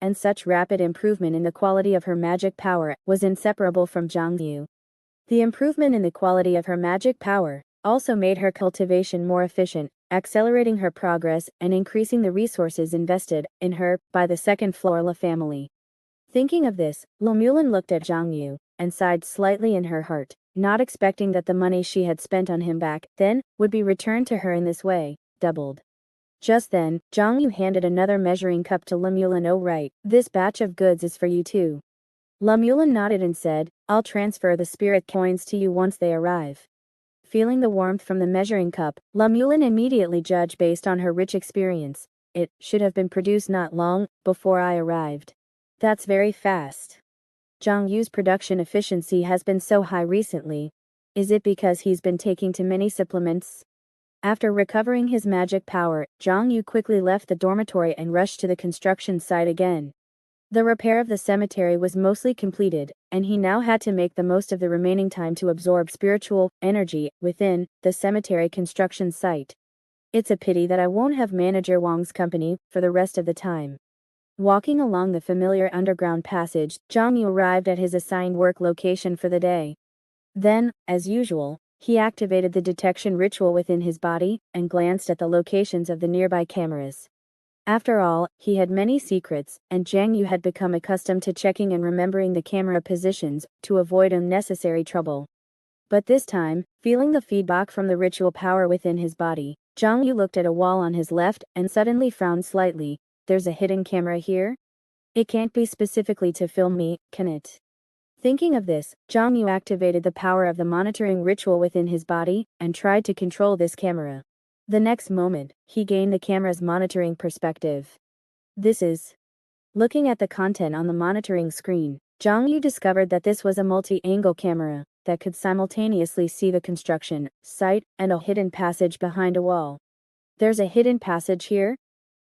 And such rapid improvement in the quality of her magic power was inseparable from Zhang Yu. The improvement in the quality of her magic power also made her cultivation more efficient, accelerating her progress and increasing the resources invested in her by the second Florla family. Thinking of this, Lemulin looked at Zhang Yu and sighed slightly in her heart, not expecting that the money she had spent on him back then would be returned to her in this way, doubled. Just then, Zhang Yu handed another measuring cup to Lemulin. Oh right, this batch of goods is for you too. Lemulin nodded and said, I'll transfer the spirit coins to you once they arrive. Feeling the warmth from the measuring cup, Lemulin immediately judged based on her rich experience. It should have been produced not long before I arrived. That's very fast. Zhang Yu's production efficiency has been so high recently. Is it because he's been taking too many supplements? After recovering his magic power, Zhang Yu quickly left the dormitory and rushed to the construction site again. The repair of the cemetery was mostly completed, and he now had to make the most of the remaining time to absorb spiritual energy within the cemetery construction site. It's a pity that I won't have Manager Wang's company for the rest of the time. Walking along the familiar underground passage, Zhang Yu arrived at his assigned work location for the day. Then, as usual, he activated the detection ritual within his body and glanced at the locations of the nearby cameras. After all, he had many secrets, and Zhang Yu had become accustomed to checking and remembering the camera positions to avoid unnecessary trouble. But this time, feeling the feedback from the ritual power within his body, Zhang Yu looked at a wall on his left and suddenly frowned slightly. There's a hidden camera here? It can't be specifically to film me, can it? Thinking of this, Zhang Yu activated the power of the monitoring ritual within his body and tried to control this camera. The next moment, he gained the camera's monitoring perspective. This is. Looking at the content on the monitoring screen, Zhang Yu discovered that this was a multi-angle camera that could simultaneously see the construction site and a hidden passage behind a wall. There's a hidden passage here?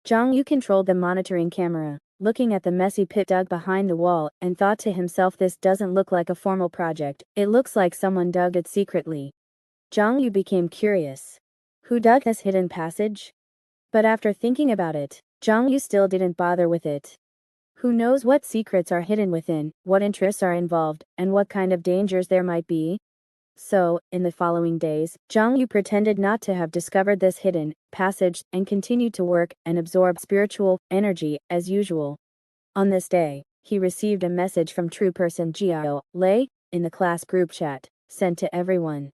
Zhang Yu controlled the monitoring camera, looking at the messy pit dug behind the wall, and thought to himself, this doesn't look like a formal project, it looks like someone dug it secretly. Zhang Yu became curious. Who dug this hidden passage? But after thinking about it, Zhang Yu still didn't bother with it. Who knows what secrets are hidden within, what interests are involved, and what kind of dangers there might be? So, in the following days, Zhang Yu pretended not to have discovered this hidden passage and continued to work and absorb spiritual energy as usual. On this day, he received a message from true person Jiao Lei in the class group chat, sent to everyone.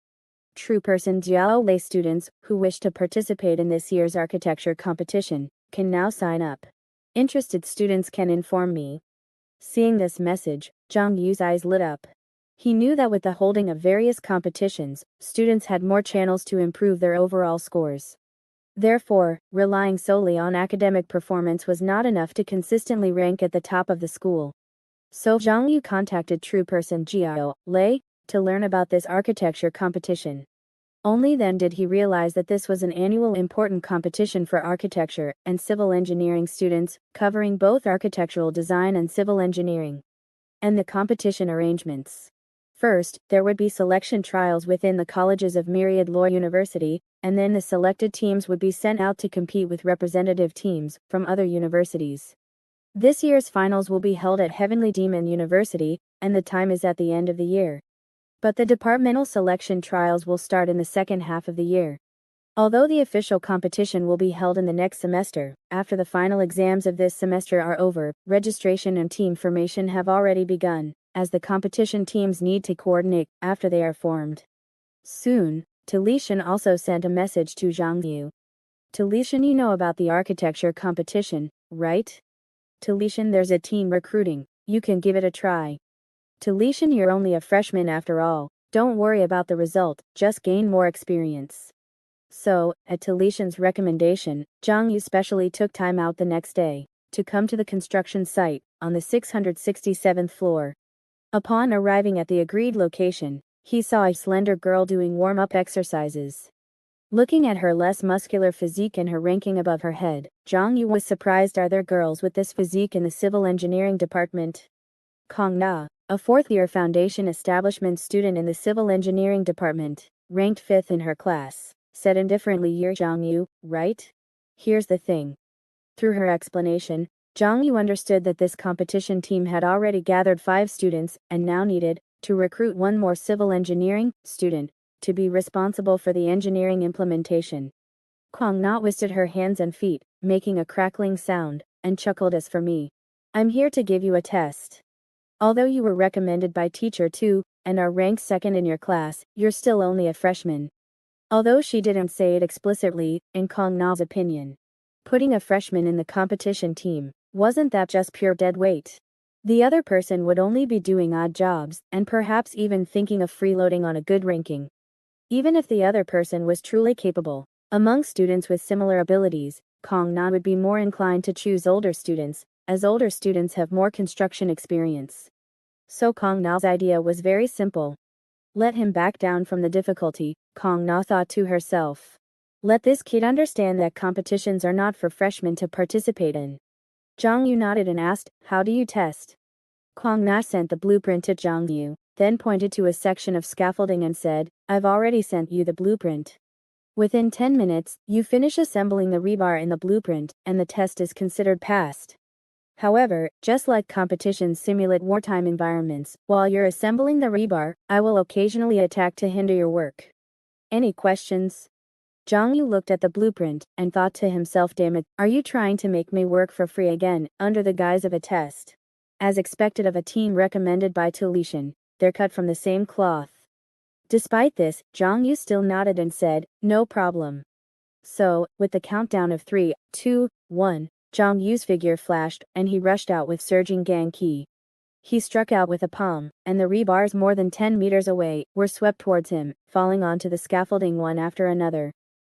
True person Jiao Lei students who wish to participate in this year's architecture competition can now sign up. Interested students can inform me. Seeing this message, Zhang Yu's eyes lit up. He knew that with the holding of various competitions, students had more channels to improve their overall scores. Therefore, relying solely on academic performance was not enough to consistently rank at the top of the school. So Zhang Yu contacted true person Jiao Lei to learn about this architecture competition. Only then did he realize that this was an annual important competition for architecture and civil engineering students, covering both architectural design and civil engineering. And the competition arrangements. First, there would be selection trials within the colleges of Myriad Law University, and then the selected teams would be sent out to compete with representative teams from other universities. This year's finals will be held at Heavenly Demon University, and the time is at the end of the year. But the departmental selection trials will start in the second half of the year. Although the official competition will be held in the next semester, after the final exams of this semester are over, registration and team formation have already begun, as the competition teams need to coordinate after they are formed. Soon, Talishan also sent a message to Zhang Yu. Talishan, you know about the architecture competition, right? Talishan, there's a team recruiting, you can give it a try. Talishan, you're only a freshman after all, don't worry about the result, just gain more experience. So, at Talishan's recommendation, Zhang Yu specially took time out the next day to come to the construction site on the 667th floor. Upon arriving at the agreed location, he saw a slender girl doing warm-up exercises. Looking at her less muscular physique and her ranking above her head, Zhang Yu was surprised. Are there girls with this physique in the civil engineering department? Kong Na, a fourth-year foundation establishment student in the civil engineering department, ranked 5th in her class, said indifferently. You're Zhang Yu, right? Here's the thing. Through her explanation, Zhang Yu understood that this competition team had already gathered 5 students and now needed to recruit one more civil engineering student to be responsible for the engineering implementation. Kong Na twisted her hands and feet, making a crackling sound, and chuckled. As for me, I'm here to give you a test. Although you were recommended by teacher 2 and are ranked 2nd in your class, you're still only a freshman. Although she didn't say it explicitly, in Kong Na's opinion, putting a freshman in the competition team, wasn't that just pure dead weight? The other person would only be doing odd jobs, and perhaps even thinking of freeloading on a good ranking. Even if the other person was truly capable, among students with similar abilities, Kong Na would be more inclined to choose older students, as older students have more construction experience. So Kong Na's idea was very simple. Let him back down from the difficulty, Kong Na thought to herself. Let this kid understand that competitions are not for freshmen to participate in. Zhang Yu nodded and asked, how do you test? Kong Na sent the blueprint to Zhang Yu, then pointed to a section of scaffolding and said, I've already sent you the blueprint. Within 10 minutes, you finish assembling the rebar in the blueprint, and the test is considered passed. However, just like competitions simulate wartime environments, while you're assembling the rebar, I will occasionally attack to hinder your work. Any questions? Zhang Yu looked at the blueprint and thought to himself, damn it, are you trying to make me work for free again, under the guise of a test? As expected of a team recommended by Talishan, they're cut from the same cloth. Despite this, Zhang Yu still nodded and said, no problem. So, with the countdown of 3, 2, 1, Zhang Yu's figure flashed, and he rushed out with surging gang ki. He struck out with a palm, and the rebars more than 10 meters away were swept towards him, falling onto the scaffolding one after another.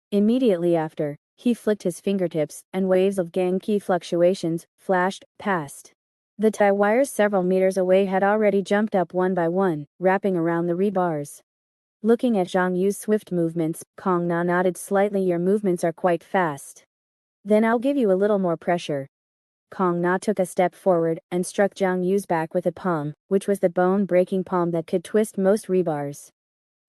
Immediately after, he flicked his fingertips, and waves of gang ki fluctuations flashed past. The tie wires several meters away had already jumped up one by one, wrapping around the rebars. Looking at Zhang Yu's swift movements, Kong Na nodded slightly. Your movements are quite fast. Then I'll give you a little more pressure. Kong Na took a step forward and struck Zhang Yu's back with a palm, which was the bone-breaking palm that could twist most rebars.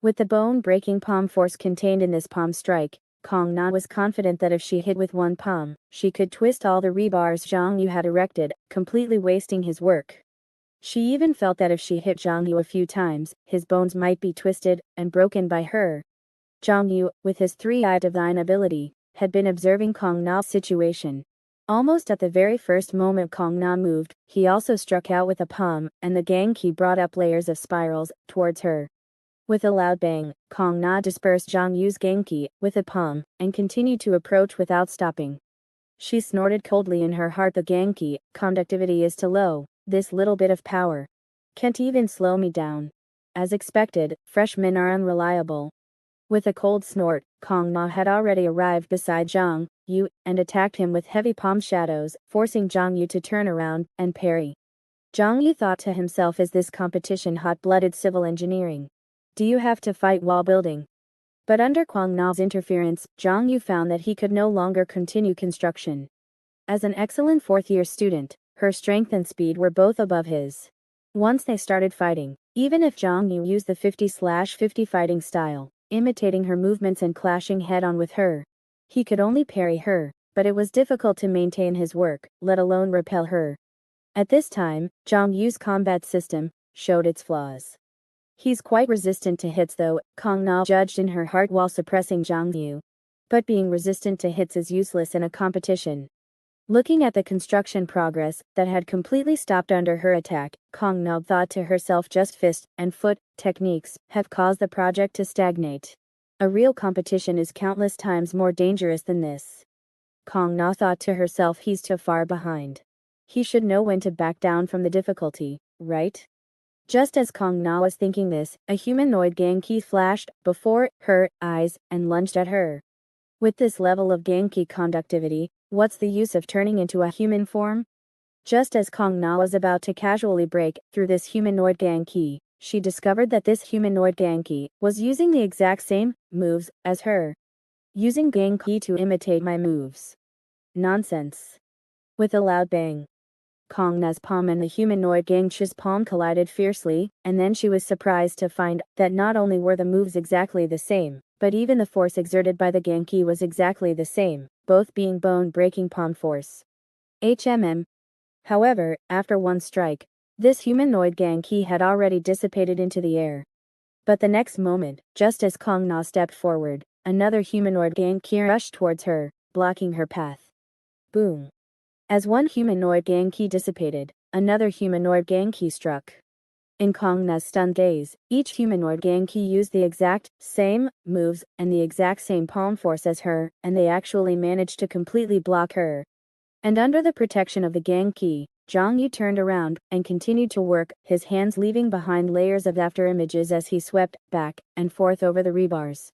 With the bone-breaking palm force contained in this palm strike, Kong Na was confident that if she hit with one palm, she could twist all the rebars Zhang Yu had erected, completely wasting his work. She even felt that if she hit Zhang Yu a few times, his bones might be twisted and broken by her. Zhang Yu, with his three-eyed divine ability, had been observing Kong Na's situation. Almost at the very first moment Kong Na moved, he also struck out with a palm, and the Genki brought up layers of spirals towards her. With a loud bang, Kong Na dispersed Zhang Yu's Genki with a palm, and continued to approach without stopping. She snorted coldly in her heart. The Genki conductivity is too low, this little bit of power can't even slow me down. As expected, freshmen are unreliable. With a cold snort, Kong Na had already arrived beside Zhang Yu, and attacked him with heavy palm shadows, forcing Zhang Yu to turn around and parry. Zhang Yu thought to himself, is this competition hot-blooded civil engineering? Do you have to fight while building? But under Kong Na's interference, Zhang Yu found that he could no longer continue construction. As an excellent fourth-year student, her strength and speed were both above his. Once they started fighting, even if Zhang Yu used the 50/50 fighting style, imitating her movements and clashing head-on with her, he could only parry her, but it was difficult to maintain his work, let alone repel her. At this time, Zhang Yu's combat system showed its flaws. He's quite resistant to hits though, Kong Na judged in her heart while suppressing Zhang Yu. But being resistant to hits is useless in a competition. Looking at the construction progress that had completely stopped under her attack, Kong Na thought to herself, just fist and foot techniques have caused the project to stagnate. A real competition is countless times more dangerous than this. Kong Na thought to herself, he's too far behind. He should know when to back down from the difficulty, right? Just as Kong Na was thinking this, a humanoid Genki flashed before her eyes and lunged at her. With this level of Genki conductivity, what's the use of turning into a human form? Just as Kong Na was about to casually break through this humanoid Genki, she discovered that this humanoid Genki was using the exact same moves as her. Using Genki to imitate my moves. Nonsense. With a loud bang, Kong Na's palm and the humanoid Gangchi's palm collided fiercely, and then she was surprised to find that not only were the moves exactly the same, but even the force exerted by the Genki was exactly the same, both being bone-breaking palm force. However, after one strike, this humanoid Genki had already dissipated into the air. But the next moment, just as Kong Na stepped forward, another humanoid Genki rushed towards her, blocking her path. Boom. As one humanoid Genki dissipated, another humanoid Genki struck. In Kong Na's stunned gaze, each humanoid Genki used the exact same moves and the exact same palm force as her, and they actually managed to completely block her. And under the protection of the Genki, Zhang Yu turned around and continued to work, his hands leaving behind layers of afterimages as he swept back and forth over the rebars.